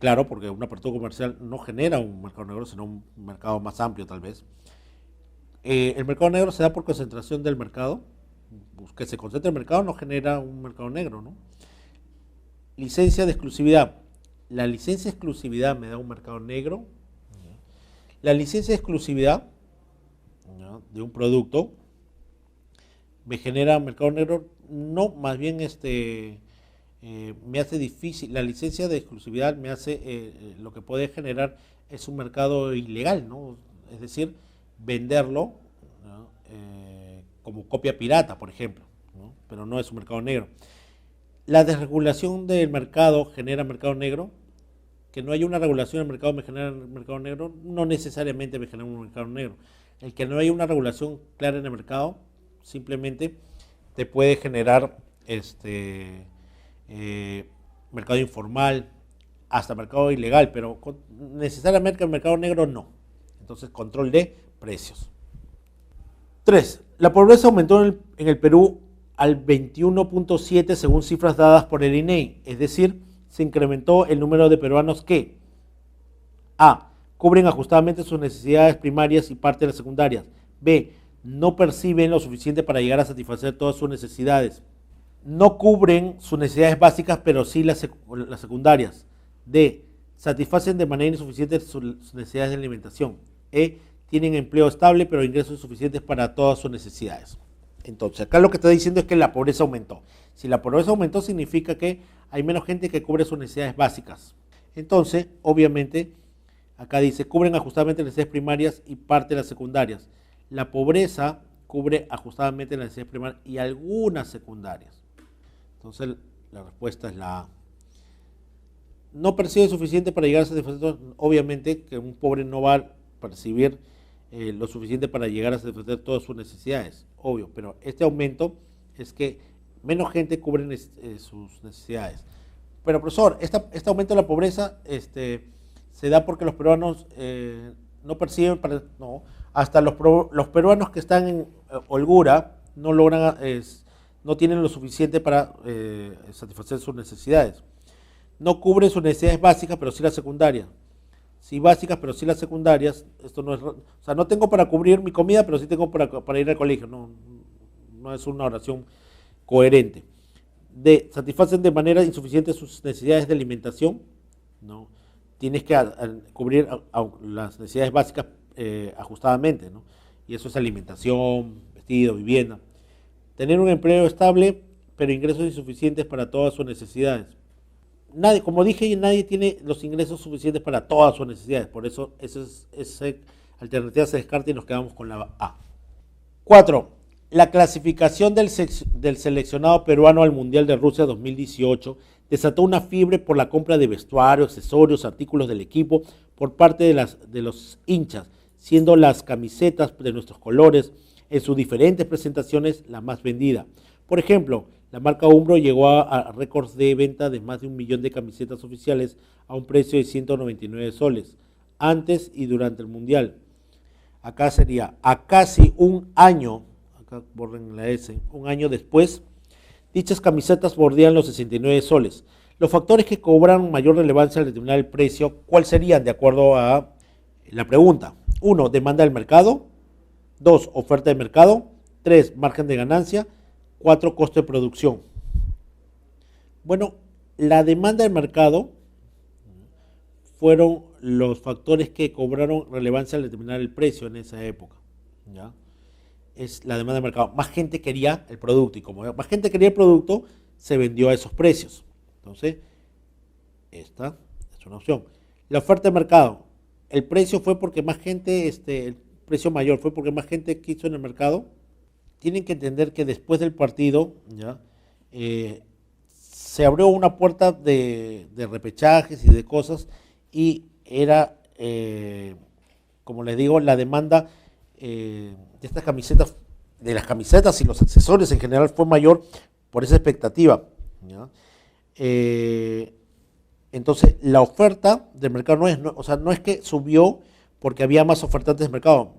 Claro, porque una apertura comercial no genera un mercado negro, sino un mercado más amplio tal vez. El mercado negro se da por concentración del mercado. Que se concentre el mercado no genera un mercado negro, ¿no? Licencia de exclusividad. La licencia de exclusividad me da un mercado negro. La licencia de exclusividad, ¿no?, de un producto me genera un mercado negro. No, más bien me hace difícil. La licencia de exclusividad me hace, lo que puede generar es un mercado ilegal, ¿no? Es decir, venderlo, ¿no?, como copia pirata, por ejemplo, ¿no? Pero no es un mercado negro. La desregulación del mercado genera mercado negro. Que no haya una regulación del mercado me genera mercado negro, no necesariamente me genera un mercado negro. El que no haya una regulación clara en el mercado simplemente te puede generar mercado informal, hasta mercado ilegal, pero necesariamente el mercado negro no. Entonces, control de precios. 3. La pobreza aumentó en el Perú al 21.7 según cifras dadas por el INEI, es decir, se incrementó el número de peruanos que A, cubren ajustadamente sus necesidades primarias y parte de las secundarias, B, no perciben lo suficiente para llegar a satisfacer todas sus necesidades, no cubren sus necesidades básicas pero sí las secundarias, D, satisfacen de manera insuficiente sus necesidades de alimentación, E, tienen empleo estable pero ingresos insuficientes para todas sus necesidades. Entonces, acá lo que está diciendo es que la pobreza aumentó. Si la pobreza aumentó, significa que hay menos gente que cubre sus necesidades básicas. Entonces, obviamente, acá dice, cubren ajustadamente las necesidades primarias y parte de las secundarias. La pobreza cubre ajustadamente las necesidades primarias y algunas secundarias. Entonces, la respuesta es la A. no percibe suficiente para llegar a satisfacer, obviamente que un pobre no va a percibir lo suficiente para llegar a satisfacer todas sus necesidades, obvio, pero este aumento es que menos gente cubre sus necesidades. Pero profesor, este aumento de la pobreza se da porque los peruanos no perciben, no, hasta los peruanos que están en holgura no logran, no tienen lo suficiente para satisfacer sus necesidades. No cubren sus necesidades básicas, pero sí las secundarias. Sí básicas, pero sí las secundarias. Esto no es, o sea, no tengo para cubrir mi comida, pero sí tengo para ir al colegio. No es una oración coherente. Satisfacen de manera insuficiente sus necesidades de alimentación, ¿no? Tienes que cubrir las necesidades básicas ajustadamente, ¿no? Y eso es alimentación, vestido, vivienda. Tener un empleo estable, pero ingresos insuficientes para todas sus necesidades. Nadie, como dije, nadie tiene los ingresos suficientes para todas sus necesidades, por eso esa alternativa se descarta y nos quedamos con la A. 4. La clasificación del seleccionado peruano al Mundial de Rusia 2018 desató una fiebre por la compra de vestuario, accesorios, artículos del equipo por parte de los hinchas, siendo las camisetas de nuestros colores en sus diferentes presentaciones la más vendida. Por ejemplo, la marca Umbro llegó a récords de venta de más de 1 millón de camisetas oficiales a un precio de 199 soles, antes y durante el Mundial. Acá sería a casi un año, acá borren la S, un año después, dichas camisetas bordean los 69 soles. Los factores que cobran mayor relevancia al determinar el precio, ¿cuáles serían de acuerdo a la pregunta? 1. Demanda del mercado. 2. Oferta de mercado. 3. Margen de ganancia. 4. Costo de producción. Bueno, la demanda del mercado fueron los factores que cobraron relevancia al determinar el precio en esa época, ¿ya? Es la demanda del mercado. Más gente quería el producto y como más gente quería el producto, se vendió a esos precios. Entonces, esta es una opción. La oferta de mercado. El precio fue porque más gente, el precio mayor fue porque más gente quiso en el mercado. Tienen que entender que después del partido, ¿ya? Se abrió una puerta de repechajes y de cosas y era, como les digo, la demanda de estas camisetas, de las camisetas y los accesorios en general fue mayor por esa expectativa, ¿ya? Entonces la oferta del mercado no es que subió porque había más ofertantes del mercado,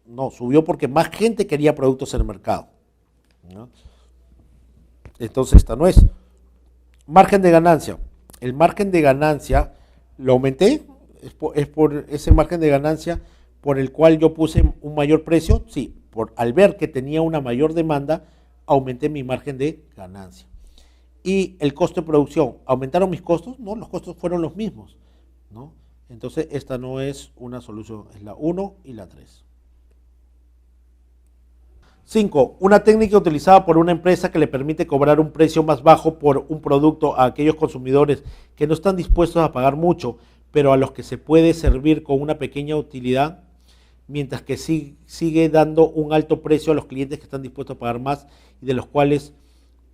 no, subió porque más gente quería productos en el mercado, ¿no? Entonces esta no es. Margen de ganancia. El margen de ganancia lo aumenté, es por ese margen de ganancia por el cual yo puse un mayor precio, sí, al ver que tenía una mayor demanda, aumenté mi margen de ganancia. Y el costo de producción, ¿aumentaron mis costos? No, los costos fueron los mismos, ¿no? Entonces esta no es una solución, es la 1 y la 3. 5. Una técnica utilizada por una empresa que le permite cobrar un precio más bajo por un producto a aquellos consumidores que no están dispuestos a pagar mucho, pero a los que se puede servir con una pequeña utilidad, mientras que sigue dando un alto precio a los clientes que están dispuestos a pagar más y de los cuales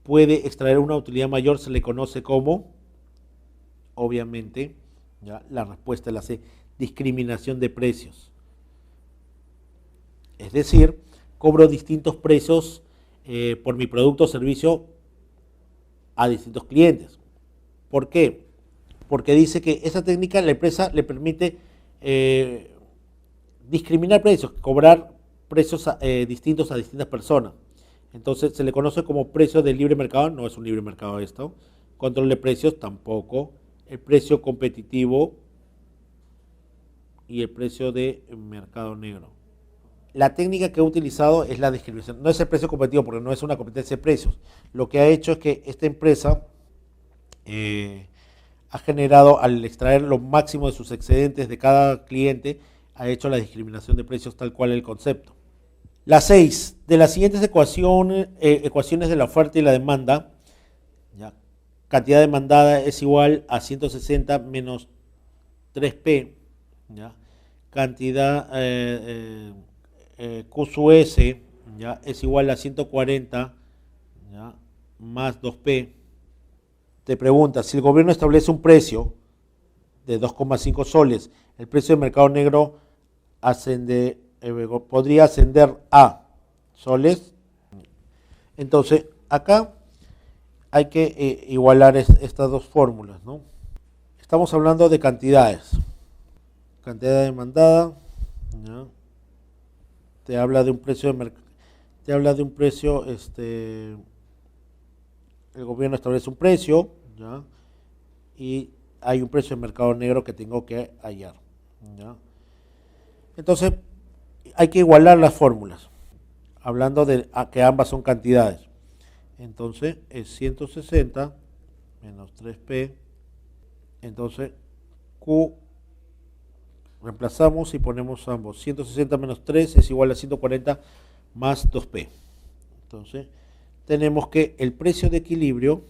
puede extraer una utilidad mayor, se le conoce como, obviamente, ¿ya? La respuesta es la C, discriminación de precios. Es decir, cobro distintos precios por mi producto o servicio a distintos clientes. ¿Por qué? Porque dice que esa técnica la empresa le permite discriminar precios, cobrar precios distintos a distintas personas. Entonces se le conoce como precio de libre mercado, no es un libre mercado esto. Control de precios tampoco. El precio competitivo y el precio de mercado negro. La técnica que he utilizado es la discriminación. No es el precio competitivo porque no es una competencia de precios. Lo que ha hecho es que esta empresa ha generado, al extraer lo máximo de sus excedentes de cada cliente, ha hecho la discriminación de precios tal cual el concepto. La 6. De las siguientes ecuaciones de la oferta y la demanda, ¿ya? Cantidad demandada es igual a 160 menos 3P, ¿ya? Cantidad Q sub S, ¿ya? Es igual a 140, ¿ya? Más 2P. Te pregunta, si el gobierno establece un precio, de 2,5 soles. El precio de mercado negro podría ascender a soles. Entonces, acá hay que igualar estas dos fórmulas, ¿no? Estamos hablando de cantidades. Cantidad demandada, ¿ya? Te habla de un precio de mercado. Te habla de un precio, el gobierno establece un precio, ¿ya? Y hay un precio de mercado negro que tengo que hallar, ¿ya? Entonces, hay que igualar las fórmulas, hablando de que ambas son cantidades. Entonces, es 160 menos 3P. Entonces, Q, reemplazamos y ponemos ambos. 160 menos 3 es igual a 140 más 2P. Entonces, tenemos que el precio de equilibrio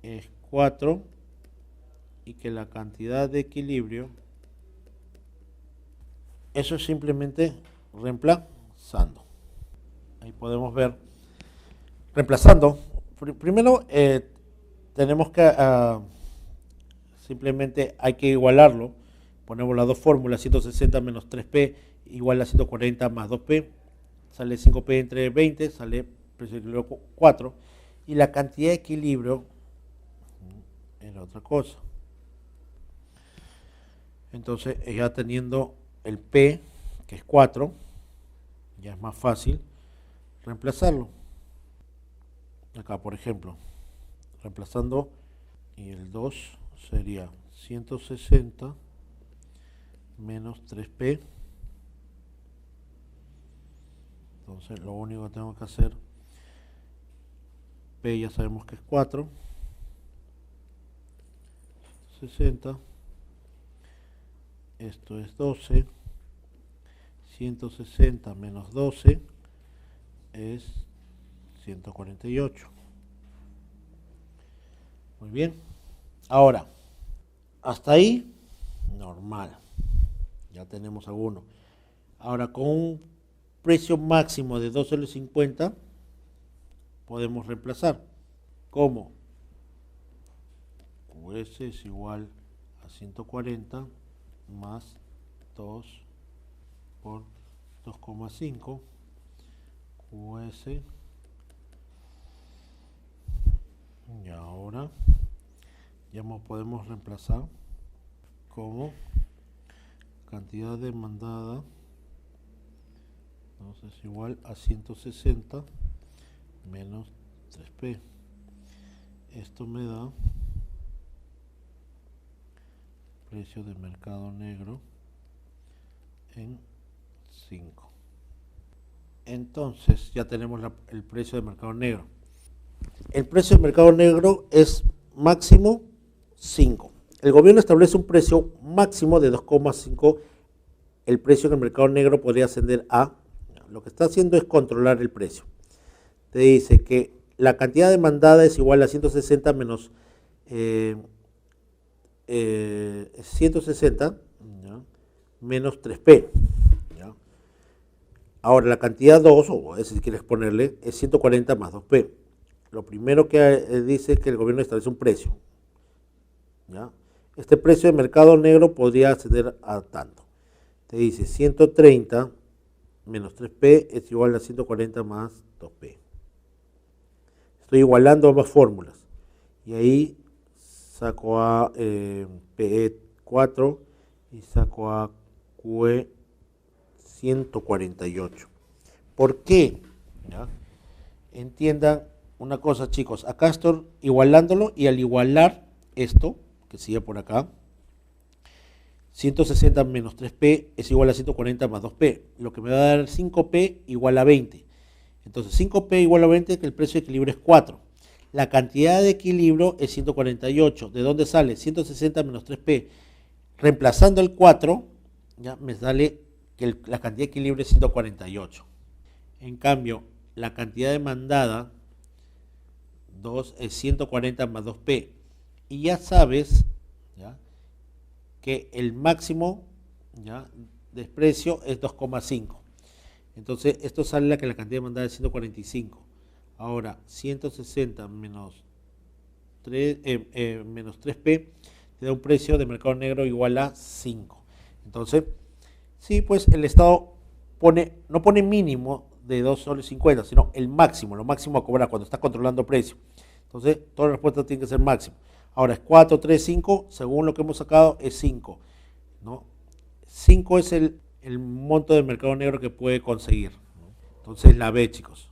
es 4 y que la cantidad de equilibrio, eso es simplemente reemplazando. Ahí podemos ver, reemplazando, primero tenemos que, simplemente hay que igualarlo, ponemos las dos fórmulas, 160 menos 3P igual a 140 más 2P, sale 5P entre 20, sale precio de equilibrio 4, y la cantidad de equilibrio era otra cosa. Entonces, ya teniendo el P, que es 4, ya es más fácil reemplazarlo. Acá, por ejemplo, reemplazando, y el 2 sería 160 menos 3P. Entonces, lo único que tengo que hacer, P ya sabemos que es 4, 60, esto es 12, 160 menos 12 es 148. Muy bien. Ahora, hasta ahí, normal. Ya tenemos alguno. Ahora, con un precio máximo de 2,50 soles, podemos reemplazar. ¿Cómo? QS es igual a 140 más 2 por 2,5 QS. Y ahora ya podemos reemplazar como cantidad demandada, entonces es igual a 160 menos 3P. Esto me da precio de mercado negro en 5. Entonces ya tenemos el precio de mercado negro. El precio de mercado negro es máximo 5. El gobierno establece un precio máximo de 2,5. El precio en el mercado negro podría ascender a... Lo que está haciendo es controlar el precio. Te dice que la cantidad demandada es igual a 160 menos 160, ¿ya?, menos 3P. ¿Ya? Ahora la cantidad 2, o si quieres ponerle, es 140 más 2P. Lo primero que dice que el gobierno establece un precio, ¿ya? Este precio de mercado negro podría ascender a tanto. Te dice 130 menos 3P es igual a 140 más 2P. Estoy igualando ambas fórmulas. Y ahí saco a PE4 y saco a QE 148. ¿Por qué? ¿Ya? Entiendan una cosa, chicos. Acá estoy igualándolo y al igualar esto, que sigue por acá, 160 menos 3P es igual a 140 más 2P, lo que me va a dar 5P igual a 20. Entonces 5P igual a 20, que el precio de equilibrio es 4. La cantidad de equilibrio es 148. ¿De dónde sale? 160 menos 3P. Reemplazando el 4, ya me sale que la cantidad de equilibrio es 148. En cambio, la cantidad demandada 2 es 140 más 2P. Y ya sabes, ¿ya?, que el máximo, ¿ya?, de precio es 2,5. Entonces, esto sale que la cantidad demandada es 145. Ahora, 160 menos 3P te da un precio de mercado negro igual a 5. Entonces, sí, pues el Estado no pone mínimo de 2,50 soles, sino el máximo, lo máximo a cobrar cuando está controlando precio. Entonces, toda la respuesta tiene que ser máximo. Ahora es 4, 3, 5, según lo que hemos sacado es 5, ¿no? 5 es el monto del mercado negro que puede conseguir, ¿no? Entonces la B, chicos.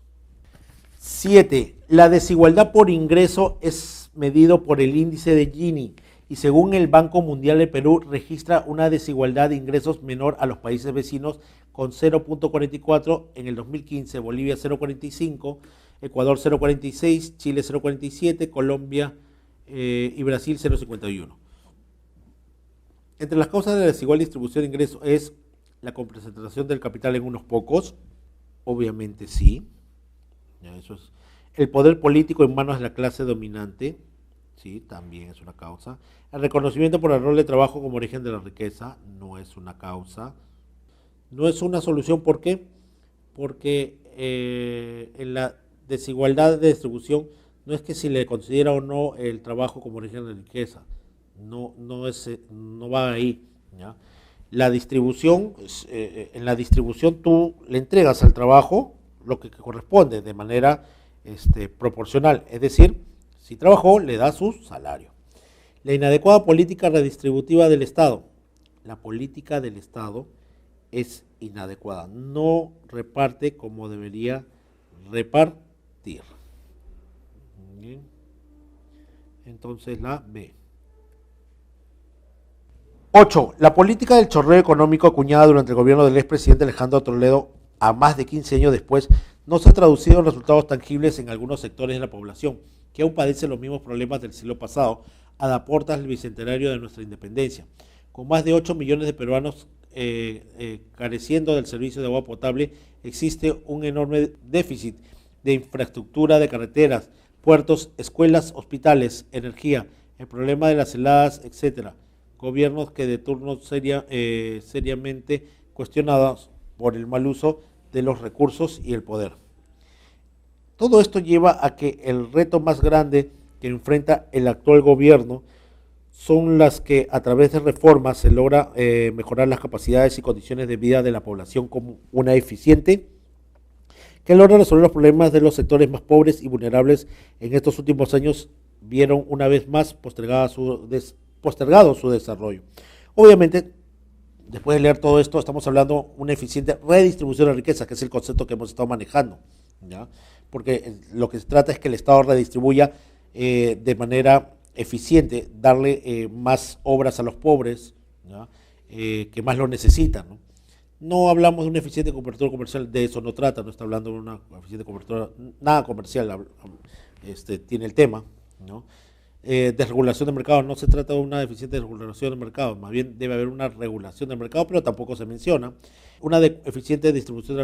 7. La desigualdad por ingreso es medido por el índice de Gini y según el Banco Mundial de Perú registra una desigualdad de ingresos menor a los países vecinos con 0,44 en el 2015, Bolivia 0,45, Ecuador 0,46, Chile 0,47, Colombia y Brasil 0,51. Entre las causas de la desigual distribución de ingresos es la concentración del capital en unos pocos, obviamente sí, ya eso es. El poder político en manos de la clase dominante, sí, también es una causa. El reconocimiento por el rol de trabajo como origen de la riqueza no es una causa. No es una solución, ¿por qué? Porque en la desigualdad de distribución no es que si le considera o no el trabajo como origen de riqueza, no va ahí, ¿ya? La distribución, en la distribución tú le entregas al trabajo lo que corresponde de manera proporcional, es decir, si trabajó le da su salario. La inadecuada política redistributiva del Estado. La política del Estado es inadecuada, no reparte como debería repartir. Bien. Entonces la B. 8. La política del chorreo económico acuñada durante el gobierno del expresidente Alejandro Toledo a más de 15 años después no se ha traducido en resultados tangibles en algunos sectores de la población que aún padecen los mismos problemas del siglo pasado a la puerta del bicentenario de nuestra independencia. Con más de 8 millones de peruanos careciendo del servicio de agua potable, existe un enorme déficit de infraestructura de carreteras, puertos, escuelas, hospitales, energía, el problema de las heladas, etcétera. Gobiernos que de turno seriamente cuestionados por el mal uso de los recursos y el poder. Todo esto lleva a que el reto más grande que enfrenta el actual gobierno son las que a través de reformas se logra mejorar las capacidades y condiciones de vida de la población como una eficiente que logra resolver los problemas de los sectores más pobres y vulnerables en estos últimos años vieron una vez más postergado su desarrollo. Obviamente, después de leer todo esto, estamos hablando de una eficiente redistribución de riqueza, que es el concepto que hemos estado manejando, ¿ya? Porque lo que se trata es que el Estado redistribuya de manera eficiente, darle más obras a los pobres, ¿ya? Que más lo necesitan, ¿no? No hablamos de una eficiente cobertura comercial, de eso no trata, no está hablando de una eficiente cobertura, nada comercial tiene el tema, ¿no? Desregulación del mercado, no se trata de una eficiente desregulación del mercado, más bien debe haber una regulación del mercado, pero tampoco se menciona. Una eficiente distribución de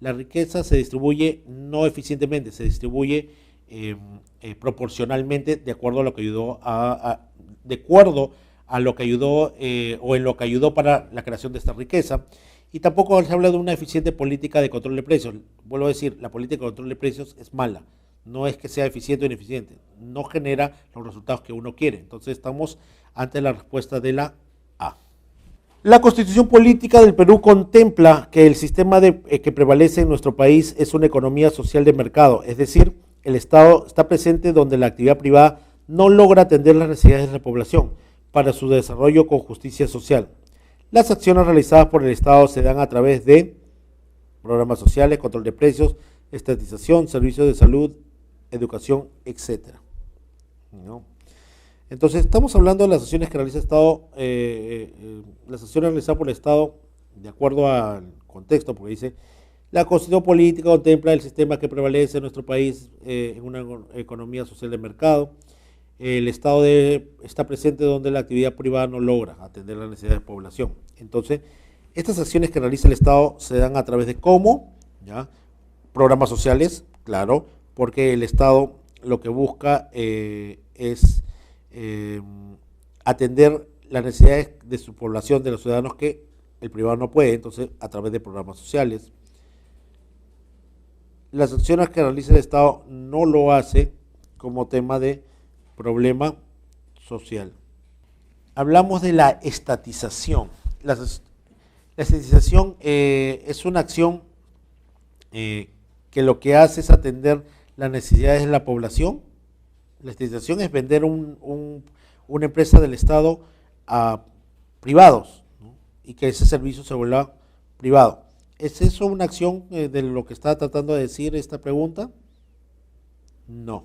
la riqueza se distribuye no eficientemente, se distribuye proporcionalmente de acuerdo a lo que ayudó de acuerdo a lo que ayudó o en lo que ayudó para la creación de esta riqueza. Y tampoco se habla de una eficiente política de control de precios. Vuelvo a decir, la política de control de precios es mala. No es que sea eficiente o ineficiente, no genera los resultados que uno quiere. Entonces estamos ante la respuesta de la A. La Constitución Política del Perú contempla que el sistema que prevalece en nuestro país es una economía social de mercado, es decir, el Estado está presente donde la actividad privada no logra atender las necesidades de la población para su desarrollo con justicia social. Las acciones realizadas por el Estado se dan a través de programas sociales, control de precios, estatización, servicios de salud, educación, etcétera, ¿no? Entonces estamos hablando de las acciones que realiza el Estado, las acciones realizadas por el Estado de acuerdo al contexto, porque dice la Constitución Política contempla el sistema que prevalece en nuestro país en una economía social de mercado. El Estado está presente donde la actividad privada no logra atender las necesidades de la población. Entonces, estas acciones que realiza el Estado se dan a través de ¿cómo? ¿Ya? Programas sociales, claro, porque el Estado lo que busca es atender las necesidades de su población, de los ciudadanos que el privado no puede, entonces a través de programas sociales. Las acciones que realiza el Estado no lo hace como tema de problema social. hablamos de la estatización. La estatización es una acción que lo que hace es atender las necesidades de la población. La estatización es vender una empresa del Estado a privados, ¿no? Y que ese servicio se vuelva privado. ¿Es eso una acción de lo que está tratando de decir esta pregunta? No.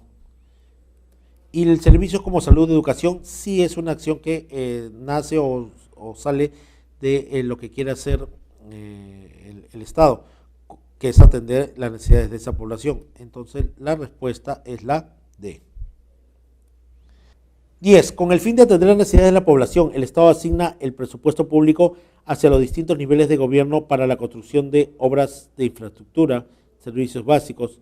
Y el servicio como salud y educación sí es una acción que nace o sale de lo que quiere hacer el Estado, que es atender las necesidades de esa población. Entonces la respuesta es la D. 10. Con el fin de atender las necesidades de la población, el Estado asigna el presupuesto público hacia los distintos niveles de gobierno para la construcción de obras de infraestructura, servicios básicos,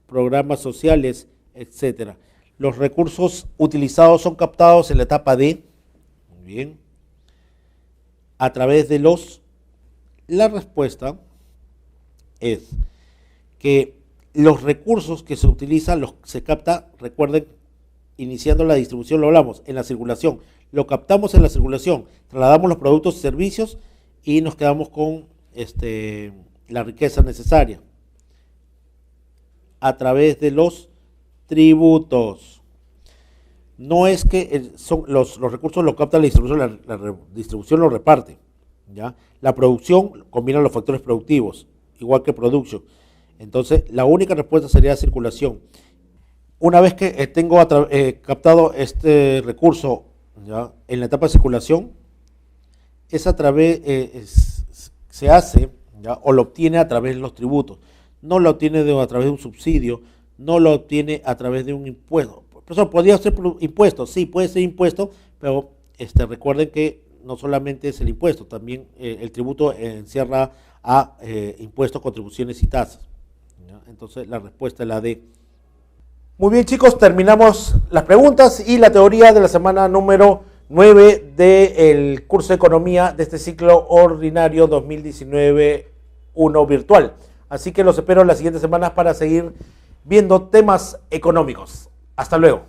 programas sociales, etcétera. Los recursos utilizados son captados en la etapa D, muy bien, a través de la respuesta es que los recursos que se utilizan se capta, recuerden, iniciando la distribución, lo hablamos, en la circulación. Lo captamos en la circulación, trasladamos los productos y servicios y nos quedamos con la riqueza necesaria a través de los tributos. No es que los recursos los capta la distribución, la distribución lo reparte, ¿ya? La producción combina los factores productivos, igual que production. Entonces, la única respuesta sería circulación. Una vez que tengo captado este recurso, ¿ya?, en la etapa de circulación, es a través, se hace, ¿ya?, o lo obtiene a través de los tributos. No lo obtiene a través de un subsidio, no lo obtiene a través de un impuesto. Por eso podría ser impuesto, sí, puede ser impuesto, pero recuerden que no solamente es el impuesto, también el tributo encierra a impuestos, contribuciones y tasas, ¿ya? Entonces la respuesta es la D. Muy bien, chicos, terminamos las preguntas y la teoría de la semana número 9 del curso de Economía de este ciclo ordinario 2019-1 virtual. Así que los espero las siguientes semanas para seguir viendo temas económicos. Hasta luego.